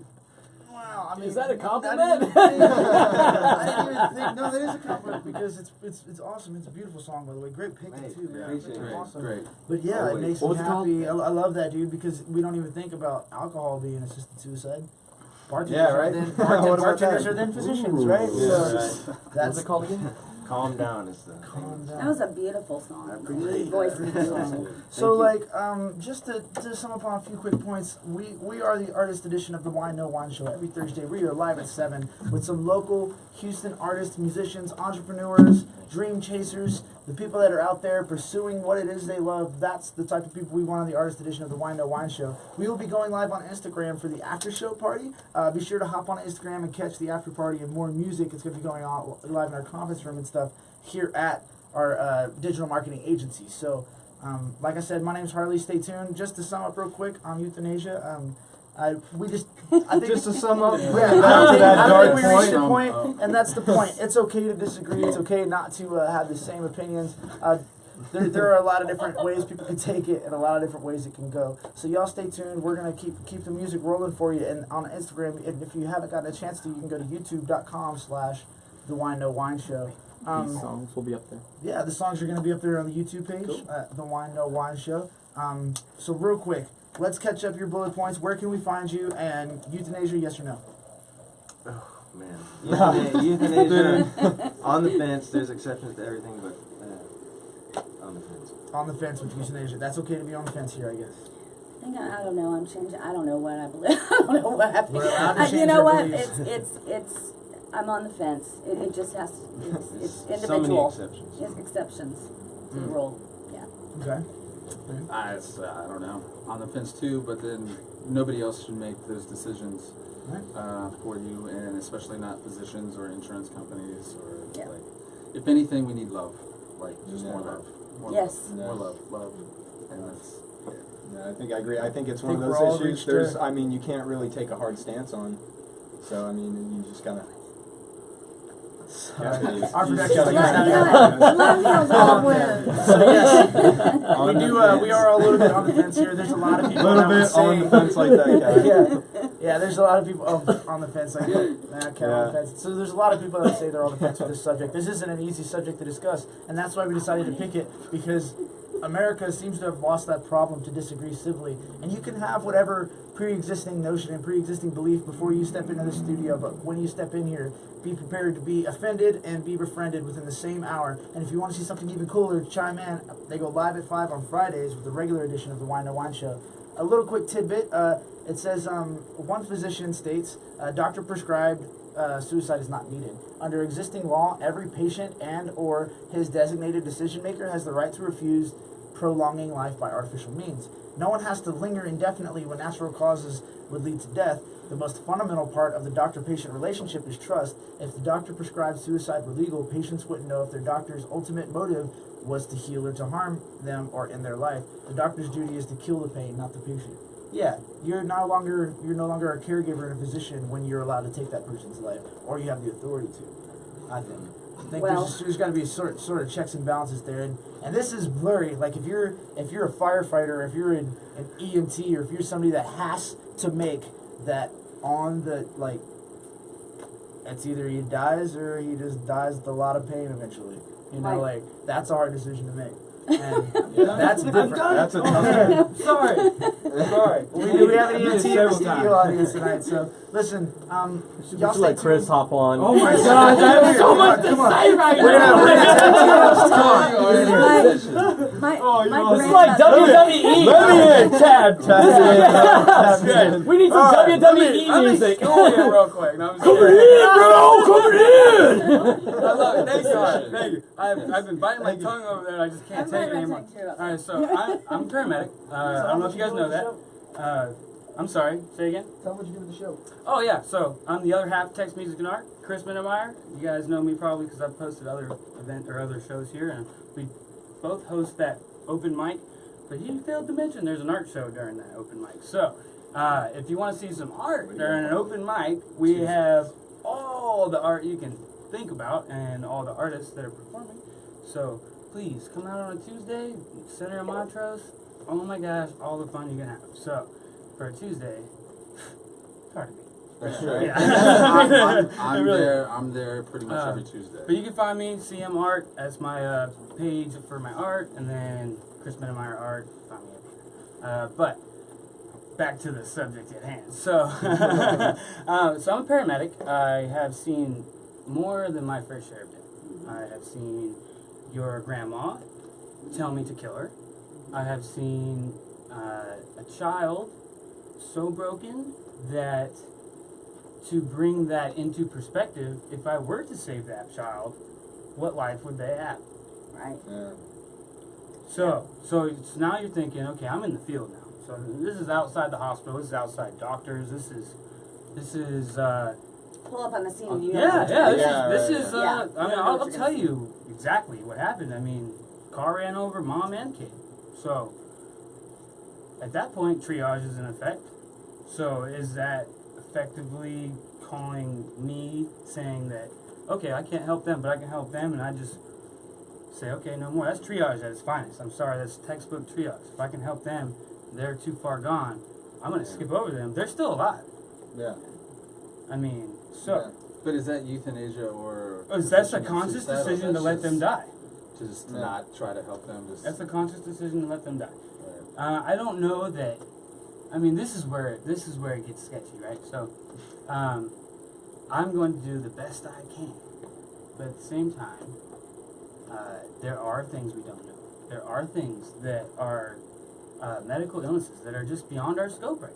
wow. I mean, Is that a I compliment? didn't even think. No, that is a compliment because it's awesome. It's a beautiful song, by the way. Great picking Right. too, man. Appreciate it. Awesome. Great. But yeah, Always. it makes What me was it called? happy. I love that, dude, because we don't even think about alcohol being assisted suicide. Bartenders Yeah, are right? then, What about bartenders that? are then physicians, Ooh. right? Yeah, So right. that's What's it called again? Calm down is the Calm down. That was a beautiful song. I The appreciate lead that. voice is Appreciate beautiful. it. So, Thank like, just to sum up on a few quick points, we are the artist edition of the Whine No Whine Show every Thursday. We are live at 7 with some local Houston artists, musicians, entrepreneurs, dream chasers, the people that are out there pursuing what it is they love. That's the type of people we want on the artist edition of the Whine No Whine Show. We will be going live on Instagram for the after show party. Be sure to hop on Instagram and catch the after party and more music. It's going to be going on live in our conference room and stuff here at our digital marketing agency. So, like I said, my name's Harley. Stay tuned. Just to sum up real quick on euthanasia, I think Just to sum up, yeah, down to I that don't dark think we reached a point. point, and that's the point. It's okay to disagree. It's okay not to have the same opinions. There are a lot of different ways people can take it, and a lot of different ways it can go. So y'all stay tuned. We're gonna keep the music rolling for you, and on Instagram, and if you haven't gotten a chance to, you can go to youtube.com/The Whine No Whine Show. These songs will be up there. Yeah, the songs are going to be up there on the YouTube page, The Whine No Whine Show. So real quick, let's catch up your bullet points. Where can we find you? And euthanasia, yes or no? Oh man, euthanasia on the fence. There's exceptions to everything, but on the fence. On the fence with euthanasia. That's okay to be on the fence here, I guess. I don't know. I'm changing. I don't know what I believe. I don't know what I think. We're allowed to You change know our what? beliefs. It's. I'm on the fence. It just has. It's So many individual. exceptions. It's exceptions to the rule. Yeah. Okay. I don't know. On the fence too, but then nobody else should make those decisions for you, and especially not physicians or insurance companies or Yeah. like. If anything, we need love, like just more love. More Yes. love, more love, and that's. Yeah, I think I agree. I think it's one Think of we're all those issues. reached There's, a- I mean, you can't really take a hard stance on. So I mean, you just gotta. Our You production just gotta- Love heals all wounds. So yes, On we the do. fence. We are a little bit on the fence here. There's a lot of A people little that would bit on the say- fence like that, guy. yeah, there's a lot of people on the fence like that. Okay, on Yeah. the fence. So there's a lot of people that say they're on the fence with this subject. This isn't an easy subject to discuss, and that's why we decided to pick it, because America seems to have lost that problem to disagree civilly. And you can have whatever pre-existing notion and pre-existing belief before you step into the studio, but when you step in here, be prepared to be offended and be befriended within the same hour. And if you want to see something even cooler, chime in. They go live at 5 on Fridays with the regular edition of the Whine No Whine Show. A little quick tidbit, it says one physician states, doctor prescribed suicide is not needed. Under existing law, every patient and or his designated decision maker has the right to refuse prolonging life by artificial means. No one has to linger indefinitely when natural causes would lead to death. The most fundamental part of the doctor-patient relationship is trust. If the doctor prescribed suicide were legal, patients wouldn't know if their doctor's ultimate motive was to heal or to harm them or end their life. The doctor's duty is to kill the pain, not the patient. Yeah, you're no longer a caregiver and a physician when you're allowed to take that person's life, or you have the authority to. I think Well- there's got to be sort of checks and balances there, and this is blurry. Like if you're a firefighter, if you're an EMT, or if you're somebody that has to make that on the like, it's either he dies or he just dies with a lot of pain eventually. You know, Right. like that's a hard decision to make. And that's different. That's a tough one. Sorry. We have an EMT in the Several studio times. audience tonight, so listen, We y'all should let stay Chris tuned. hop on. Oh my gosh, I have so much to say right My This is like WWE. Let me in, Tab. We need some WWE music. real quick. No, I'm just Coming kidding. in, bro. Coming in. I love it. Thank you. Thank you. I've been biting my tongue over there. And I just can't I'm take it biting my anymore. tongue, too. All right, so I'm a paramedic. I don't know if you guys know that. I'm sorry. Say again. Tell them what you do with the show. Oh yeah. So I'm the other half of Text Music and Art, Chris Minamyer. You guys know me probably because I've posted other other shows here, and we both host that open mic. But you failed to mention there's an art show during that open mic. So if you want to see some art during an open mic, we have all the art you can think about and all the artists that are performing. So please come out on a Tuesday, Center of Montrose. oh my gosh, all the fun you're gonna have. So, for a Tuesday, it's hard to beat. That's right. Yeah. I'm there pretty much every Tuesday. But you can find me, CM Art, that's my page for my art, and then Chris Minamyer Art, find me up here. But, back to the subject at hand. So, so I'm a paramedic. I have seen more than my fair share of death. I have seen your grandma tell me to kill her. I have seen a child so broken that to bring that into perspective, if I were to save that child, what life would they have? Right. Yeah. So it's now you're thinking, okay, I'm in the field now. So this is outside the hospital. This is outside doctors. This is Pull up on the scene. You yeah. This is Yeah. I mean, know I'll what you're tell gonna you exactly what happened. I mean, car ran over mom and kid. So at that point, triage is in effect. So is that effectively calling me saying that, okay, I can't help them, but I can help them, and I just say, okay, no more. That's triage at its finest. I'm sorry, that's textbook triage. If I can help them, they're too far gone, I'm going to skip over them. They're still alive. Yeah. I mean, so. But is that euthanasia or? That's a conscious decision to let them die. To just not try to help them. That's a conscious decision to let them die. Right. I don't know that. I mean, this is where it gets sketchy, right? So, I'm going to do the best I can, but at the same time, there are things we don't know. There are things that are medical illnesses that are just beyond our scope right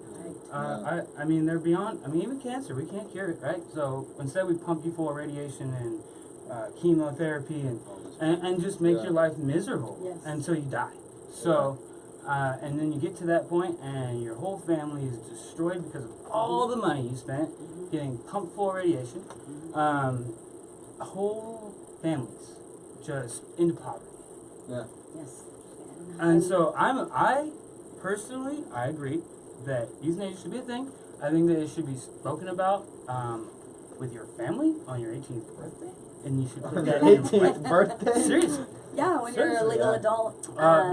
now. I mean, they're beyond. I mean, even cancer, we can't cure it, right? So instead, we pump you full of radiation and chemotherapy and just make your life miserable until you die. So. And then you get to that point and your whole family is destroyed because of all the money you spent getting pumped full of radiation. Whole families just into poverty. Yeah. Yes. And so I personally, I agree that euthanasia should be a thing. I think that it should be spoken about with your family on your 18th birthday. And you should put that in 18th birthday? Seriously. Yeah, when you're a legal adult.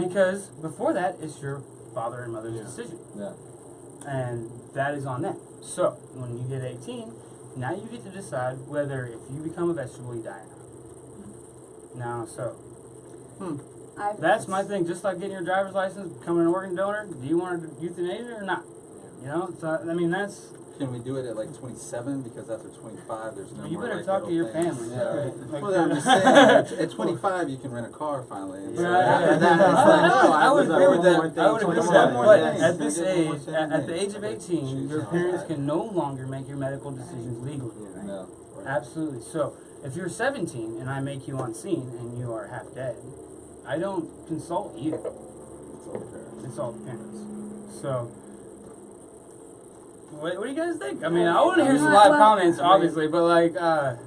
Because before that, it's your father and mother's decision. Yeah. And that is on them. So, when you hit 18, now you get to decide whether if you become a vegetable, you die or not. Now, so, that's my thing. Just like getting your driver's license, becoming an organ donor, do you want to euthanasia or not? You know, so, I mean, that's... Can we do it at like 27? Because after 25, there's no more. You better like talk to your little family. things. Yeah, Right. Well, I'm just saying, at 25, you can rent a car finally. And so Right. after that, it's like, no, I would agree with that. I would agree with that. But at this Get age, one thing. at the age of 18, your parents can no longer make your medical decisions legally. No. Absolutely. So, if you're 17 and I make you on scene and you are half dead, I don't consult you. It's all fair. It's all the parents. So, what do you guys think? I mean, I want to hear some live comments, obviously, but like,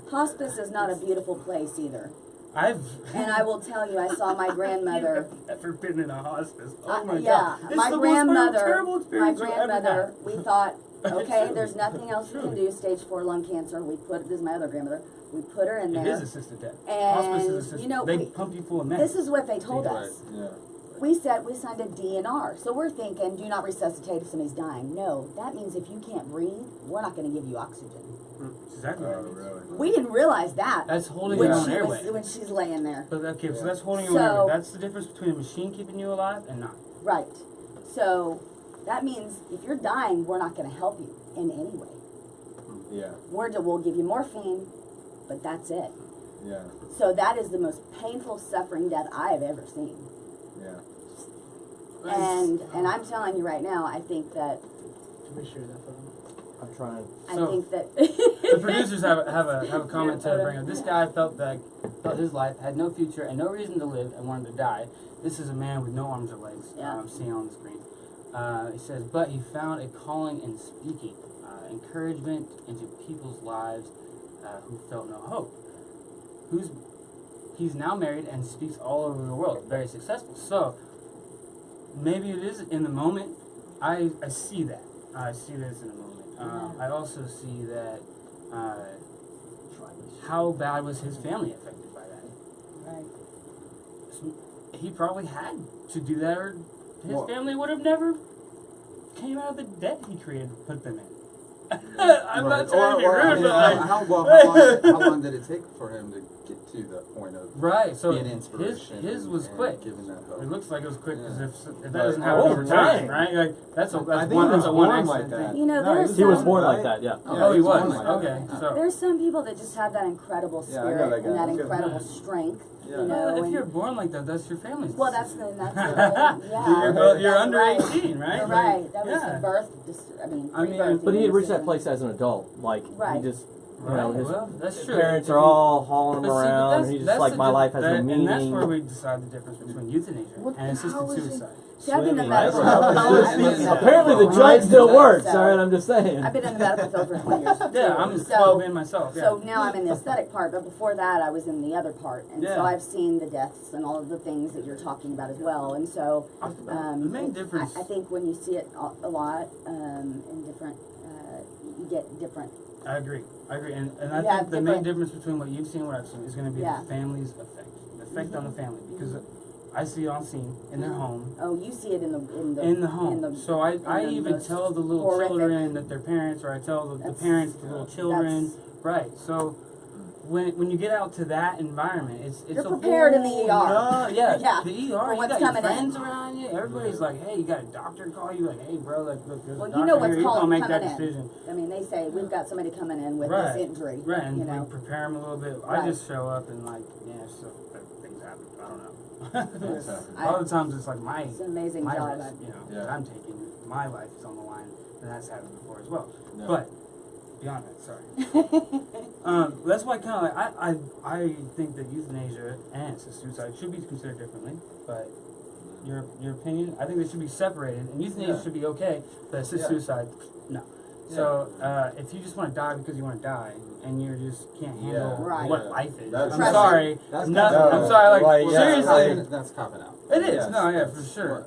Hospice is not a beautiful place either. I've And I will tell you, I saw my grandmother. ever been in a hospice. Oh my Yeah, god. It's my the most grandmother. terrible My experience you've ever grandmother. had. We thought, okay, Truly. there's nothing else we can do. Stage 4 lung cancer. This is my other grandmother. We put her in It there. is assisted death. And, Hospice is assisted. you know, they we- pump you full of meds. This is what they told Right. us. Yeah. We said we signed a DNR. So we're thinking, do not resuscitate if somebody's dying. No, that means if you can't breathe, we're not going to give you oxygen. That's exactly what it means. Really? We didn't realize that That's holding when your own she airway. when she's laying there. But okay, so that's holding your So- own airway. That's the difference between a machine keeping you alive and not. Right. So that means if you're dying, we're not going to help you in any way. Yeah. We'll give you morphine, but that's it. Yeah. So that is the most painful suffering death I have ever seen. Yeah. And I'm telling you right now, I think that I'm trying. So- I think that The producers have a comment to bring up. This guy felt his life had no future and no reason to live and wanted to die. This is a man with no arms or legs. Yeah. I'm seeing on the screen. He says, but he found a calling in speaking, encouragement into people's lives who felt no hope. He's now married and speaks all over the world, very successful. So maybe it is in the moment. I see that. I see this in a moment. I also see that how bad was his family affected by that? right. So he probably had to do that, or his family would have never came out of the debt he created, put them in. I'm not trying to be rude, but like, how long did it take for him to get to the point of right? So being inspiration? his was and quick. Giving that hope. It looks like it was quick because if that Right. doesn't happen over time, right? Like that's I think one he was one born accident like that. thing. You know, No, there's He was some, born Right? like that, yeah. Oh, he was. born like that. Okay, so there's some people that just have that incredible Yeah, I know spirit that guy. and that That's good. incredible strength. Yeah. You know, well, if and- you're born like that, that's your family's. well, that's decision. the yeah. You're That's under right. 18, right? You're Like, right. That was yeah. a birth. I mean, rebirthing But he had reached that decision. place as an adult. Like, Right. he just, you Right, know, his well, that's true. parents If are you- all hauling him But see, but around, that's- and he's just that's like, the my life has a and meaning. that's where we decide the difference between euthanasia What the and hell assisted is it? suicide. See, I've been in the Swimming, medical right? field. Apparently the Right. judge still works, So- alright, I'm just saying. I've been in the medical field for 20 years. Yeah, I'm So- 12 in myself. Yeah. So now I'm in the aesthetic part, but before that I was in the other part, and so Yeah. I've seen the deaths and all of the things that you're talking about as well. And so the main difference. I think when you see it a lot in different, you get different. I agree, and I Yeah, think the main different- difference between what you've seen and what I've seen is going to be Yeah. the family's effect, the effect on the family, because I see it on scene in their home. Oh, you see it in the home. So I even most tell the little horrific- children that their parents, or I tell the That's- parents the little children. that's- Right. So when you get out to that environment, it's You're a prepared in the whole- ER. Yeah, Yeah, the ER. for You what's got your coming friends in. around you. Everybody's like, hey, you got a doctor call you. Like, hey, bro, like, look, there's Well, a you doctor know what's here. He's called gonna make coming that in. decision. I mean, they say we've got somebody coming in with Right. this injury. Right, and you know. we prepare them a little bit. I Right. just show up and like, yeah, so things happen. I don't know. It's- A lot of times it's like my It's an amazing my job. risk, you know, Yeah. that I'm taking. My life is on the line, and that's happened before as well. Yeah. But beyond that, sorry. That's why kind of like I think that euthanasia and assisted suicide should be considered differently. But your opinion, I think they should be separated, and euthanasia Yeah. should be okay, but assisted Yeah. suicide, no. So if you just want to die because you want to die, and you just can't handle Yeah. Right. what Yeah. life is, That's- I'm Right. sorry. That's No, kinda- I'm sorry. Like Right, yeah. seriously. That's copping out. It is, Yes, no, yeah, for that's sure.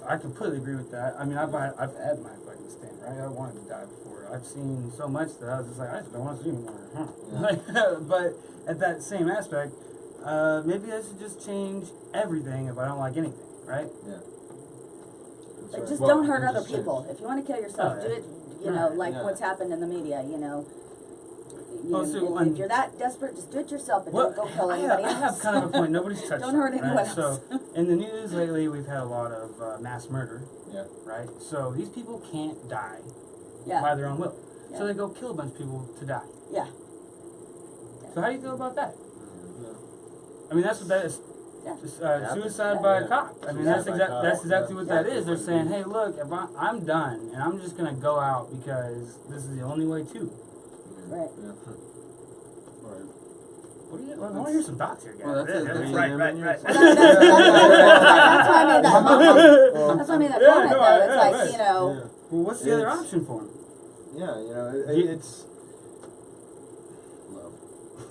I completely agree with that. I mean, I've had my fucking stand, right? I wanted to die before. I've seen so much that I was just like, I just don't want to see anymore. Yeah. Like, but at that same aspect, maybe I should just change everything if I don't like anything, right? Yeah. Like, That's just right. don't Well, hurt other just change. people. If you want to kill yourself, Oh, yeah. do it. You know, Right. like Yeah. what's happened in the media. You know, Well, so when- if you're that desperate, just do it yourself, but Well, don't go kill I anybody have else. kind of a point. Nobody's touched Don't on hurt it, anyone right? else. So in the news lately, we've had a lot of mass murder, Yeah. right? So these people can't die Yeah. by their own will. Yeah. So they go kill a bunch of people to die. Yeah. So how do you feel about that? Yeah. I mean, that's what that is. Yeah. Just, Yeah. suicide by a Yeah. cop. I mean, Suicide by cop. that's exactly what Yeah. that is. They're saying, hey, look, if I'm done, and I'm just gonna go out because this is the only way to. Right. Yeah. What do you? I want to hear some thoughts here, guys. Well, that's it. That's right, it. right. That's why I made that comment. That's why I made that Yeah, comment, no, though. It's yeah, like, right. you know, Yeah. Well, what's the other It's- option for him? Yeah, you know, You- it's Love.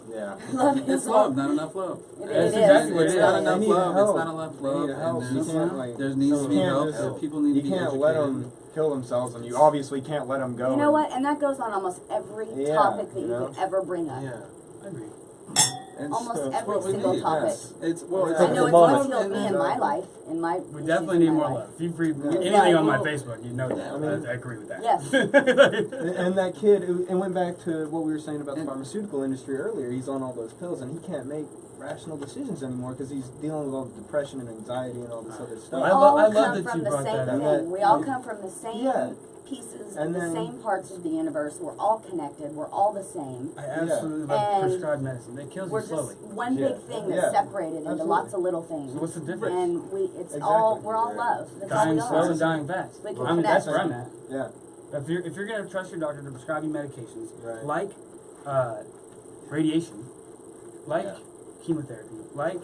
yeah. love It's love, not enough love. It That's is. exactly what it It's is. not They enough need love. help. It's not enough They love. need help. And You there's, can't, like, there needs to be you can't help. just- So people need You to be can't educated. let them kill themselves, and you obviously can't let them go. You know what? And that goes on almost every Yeah, topic that you you know? could ever bring up. Yeah. I agree. It's- Almost it's every what we single need. topic. It's well. It's I Take know the it's moment. what killed me in my life, in my We issues definitely in need my more life. love. If you read Yeah. anything on my Well- Facebook, you know that. I mean- I agree with that. Yes. And that kid, it went back to what we were saying about the pharmaceutical industry earlier. He's on all those pills, and he can't make rational decisions anymore because he's dealing with all the depression and anxiety and all this other We stuff. I all love come that from you the brought same that up. thing. We all Yeah. come from the same Yeah. pieces, And the then- same parts of the universe. We're all connected. We're all the same. I absolutely love And prescribed medicine. It kills We're you slowly. just one Yeah. big thing Yeah. that's separated into Absolutely. lots of little things. So what's the difference? And Exactly. we're all Yeah. love. That's all Dying we slow are. and dying fast. We can I mean, that's connect. where I'm at. Yeah. If you're gonna trust your doctor to prescribe you medications Right. like radiation, like Yeah. chemotherapy, like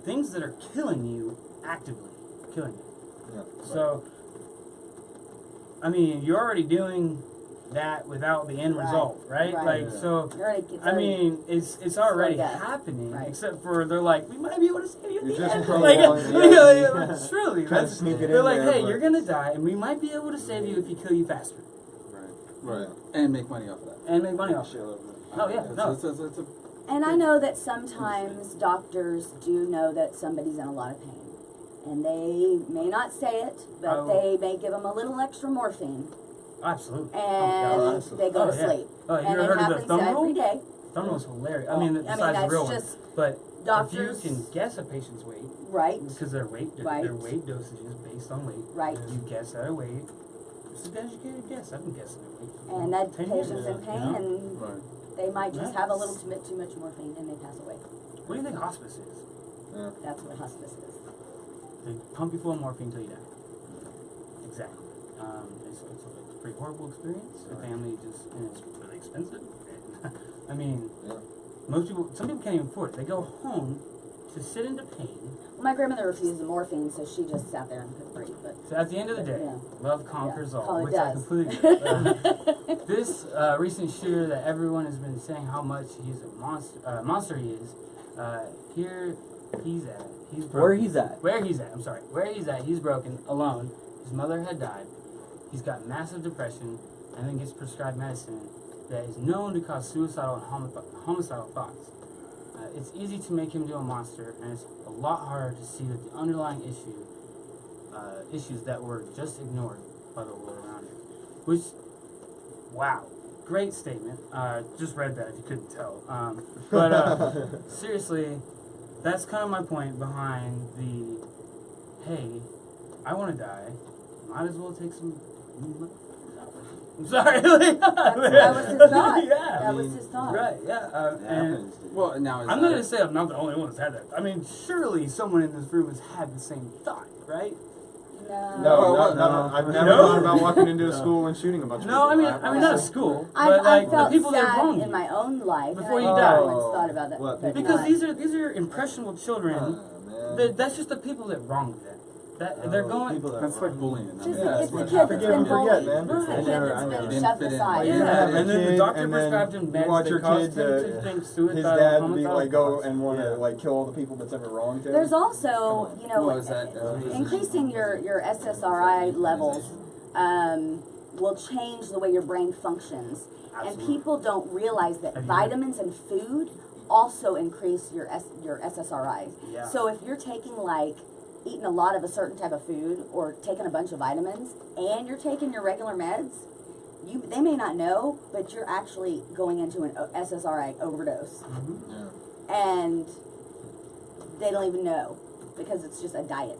things that are killing you actively, killing you. Yeah. So, I mean, you're already doing that without the end Right. result, right? Right. Like, Yeah. so. It's I already- mean, it's already death. happening, Right. except for they're like, we might be able to save you at You're the just end. prolonging Like, it. it's truly, Trying to that's, sneak it they're in like, there, hey, but- you're gonna die, and we might be able to save you if you kill you faster Right. And make money off of that. and make money off it. Oh yeah, no, It's And I know that sometimes doctors do know that somebody's in a lot of pain. and they may not say it, but Oh. they may give them a little extra morphine, Absolutely. and they go to yeah. sleep. Oh, you And ever it heard of the happens thumb every rule? day. Thumb rule's hilarious. I Well, mean, I mean, besides the that's real one. just But doctors- if you can guess a patient's weight, Right, because their weight Right. dosages based on weight. right. You guess at a weight. It's an educated guess. I've been guessing at weight. for And that 10 years, patient's in you pain, know? and Right. they might just have a little Yes. too much morphine, and they pass away. What do you think hospice is? That's what hospice is. They pump you full of morphine until you die. Exactly. It's a pretty horrible experience. The family just, and it's really expensive. I mean, Yeah. some people can't even afford it. They go home to sit into pain. Well, my grandmother refused the morphine, so she just sat there and could breathe. But So at the end of the day, Yeah. love conquers Yeah. all, Oh, it which I does. completely agree. This recent shooter that everyone has been saying how much he's a monster he is, here he's at. He's broken. Where he's at. Where he's at, I'm sorry. Where he's at, he's broken, alone. His mother had died. He's got massive depression, and then gets prescribed medicine that is known to cause suicidal and homicidal thoughts. It's easy to make him do a monster, and it's a lot harder to see that the underlying issues that were just ignored by the world around him. Which, wow, great statement. Just read that if you couldn't tell. But seriously, that's kind of my point behind the, hey, I want to die. Might as well take some. I'm sorry. that was his thought. Yeah. That was his thought. Right. Yeah. And Well, now is I'm that- not gonna say I'm not the only one that's had that. I mean, surely someone in this room has had the same thought, right? No. I've never No? thought about walking into a school and shooting a bunch of No, I people. mean not at school, I've, but like I've felt the people that sad wrong in you. my own life. Before and you I die. never once thought about that. What, but Because not. these are impressionable children. man. That's just the people that wronged them. That they're going. That's like bullying. I Just mean, the, that's it's the what kid that's happens. been bullied. man. It's the I kid never- that's I been never- shoved Didn't fit in. aside. Yeah. Yeah, have a and then the kid, doctor and then prescribed him you meds want that your caused kid him to- to think his suicidal, dad to be homicidal like go thoughts. and want to Yeah. like kill all the people that's ever wronged him. There's also, you know, What was that? increasing your SSRI levels will change the way your brain functions. And Absolutely. people don't realize that Have you- vitamins and food also increase your SSRIs. Yeah. So if you're taking eating a lot of a certain type of food or taking a bunch of vitamins and you're taking your regular meds, they may not know, but you're actually going into an SSRI overdose. And they don't even know because it's just a diet.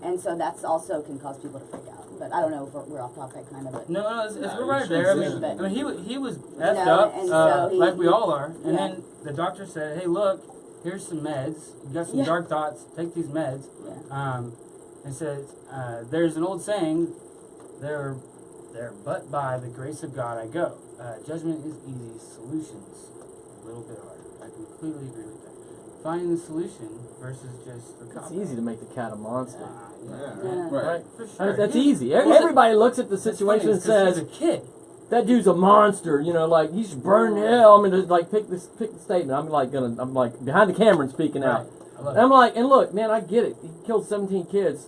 And so that's also can cause people to freak out. But I don't know if we're off topic kind of. But No, it's No, we're right you there. I should mean, say. he was effed No, up, and so he- like we all are. And Yeah. then the doctor said, "Hey, look, here's some meds. You got some Yeah. dark thoughts. Take these meds." Yeah. And said, "There's an old saying, there, but by the grace of God I go. Judgment is easy, solutions a little bit harder." I completely agree with that. Finding the solution versus just the It's cop. easy to make the cat a monster. Yeah. Right, for sure. That's He- easy. well, Everybody looks at the that's funny, situation and it's 'cause says, he's a kid. "That dude's a monster." You know, like he should burn in hell. I'm gonna like pick the statement. I'm like behind the camera and speaking out. Right. I love And I'm like, and look, man, I get it. He killed 17 kids.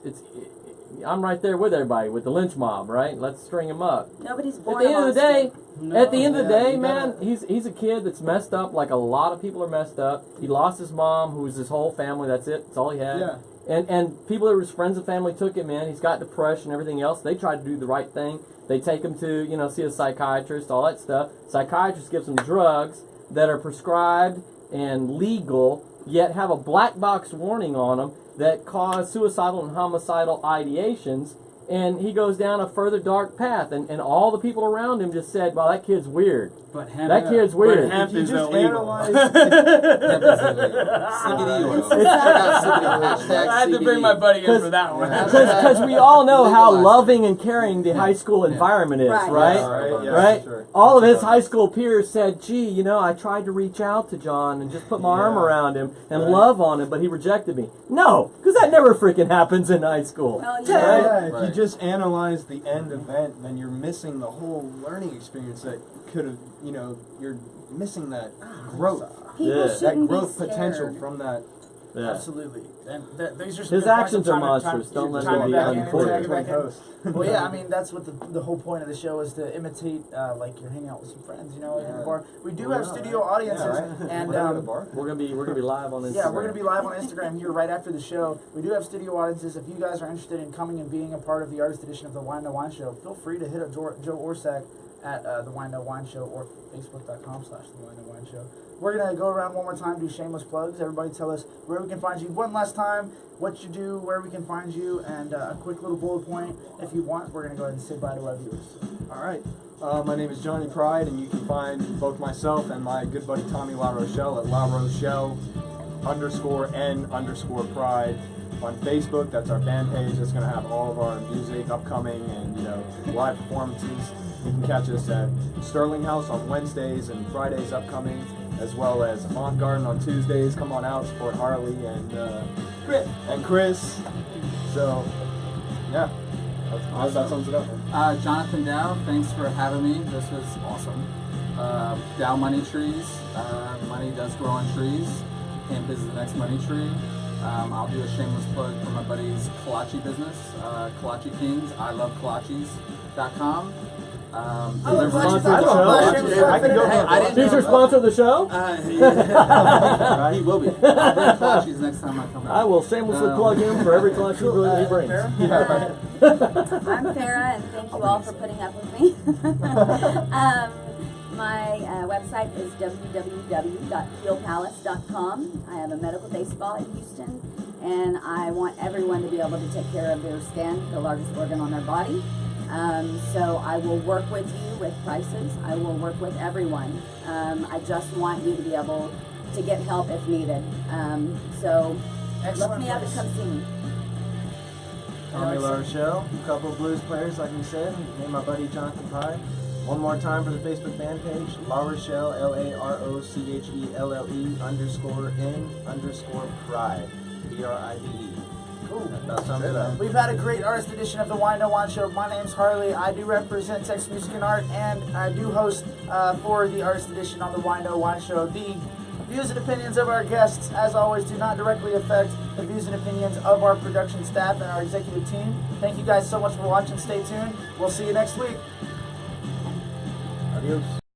I'm right there with everybody with the lynch mob, right? Let's string him up. Nobody's At born the end of the day, No, at the end of the yeah, day, you man, gotta- he's a kid that's messed up. Like a lot of people are messed up. He lost his mom, who was his whole family. That's it. That's all he had. Yeah. And people that were his friends and family took him in. He's got depression and everything else. They tried to do the right thing. They take him to, see a psychiatrist, all that stuff. Psychiatrist gives him drugs that are prescribed and legal, yet have a black box warning on them that cause suicidal and homicidal ideations. And he goes down a further dark path. And all the people around him just said, "Well, that kid's weird. But hemp, That kid's weird." But hemp If you is just illegal. analyze- CBD oil. Check out CBD. Hashtag I had to bring CBD. my buddy in for that one. Because we all know how Legalize it. loving and caring the high school environment is, Right. right? Yeah, right, yeah, Right? sure. All of his high school peers said, "Gee, I tried to reach out to John and just put my arm Yeah. around him and Right. love on him, but he rejected me." No, because that never freaking happens in high school. Well, Yeah, yeah. if you Right. just analyze the end event, then you're missing the whole learning experience that could have, you're missing that growth. People Yeah. That shouldn't growth be potential scared. from that Yeah. Absolutely. And these are some His good points actions of are time- monstrous. time- Don't let time him be back in, unclear. tag back in. Post. Well, yeah, I mean that's what the whole point of the show is to imitate, like you're hanging out with some friends, you know, in the bar. We do have studio audiences, and We're at a bar. We're gonna be live on Instagram. yeah, we're gonna be live on Instagram here right after the show. We do have studio audiences. If you guys are interested in coming and being a part of the artist edition of the Whine No Whine Show, feel free to hit up Joe Orsak at the Whine No Whine Show or Facebook.com/the Whine No Whine Show. We're gonna go around one more time, do shameless plugs. Everybody tell us where we can find you one last time, what you do, where we can find you, and a quick little bullet point if you want. We're gonna go ahead and say bye to our viewers. All right. My name is Johnny Pride, and you can find both myself and my good buddy Tommy La Rochelle at La Rochelle _N_Pride on Facebook. That's our band page. That's going to have all of our music upcoming and live performances. You can catch us at Sterling House on Wednesdays and Fridays upcoming, as well as On Garden on Tuesdays. Come on out, support Harley and Chris. So, yeah. That sums it up. Jonathan Dow, thanks for having me. This was awesome. Dow Money Trees. Money does grow on trees. Hemp is the next money tree. I'll do a shameless plug for my buddy's kolache business, Kolache Kings. I love kolaches.com. Future sponsor of the show? He will be. I'll bring kolaches next time I come out. I will shamelessly plug him for every kolache he brings. I'm Farrah, and thank you all for putting up with me. My website is www.healpalace.com. I have a medical day spa in Houston, and I want everyone to be able to take care of their skin, the largest organ on their body. So I will work with you with prices. I will work with everyone. I just want you to be able to get help if needed. So look me up and come see me. Tommy La Rochelle, a couple of blues players, like we said, and my buddy Jonathan Pride. One more time for the Facebook band page, La Rochelle, LAROCHELLE_N_Pride, PRIDE. Cool. That sums it up. We've had a great artist edition of the Whine No Whine Show. My name's Harley. I do represent Texas Music and Art, and I do host for the artist edition on the Whine No Whine Show. The views and opinions of our guests, as always, do not directly affect the views and opinions of our production staff and our executive team. Thank you guys so much for watching. Stay tuned. We'll see you next week. Adios.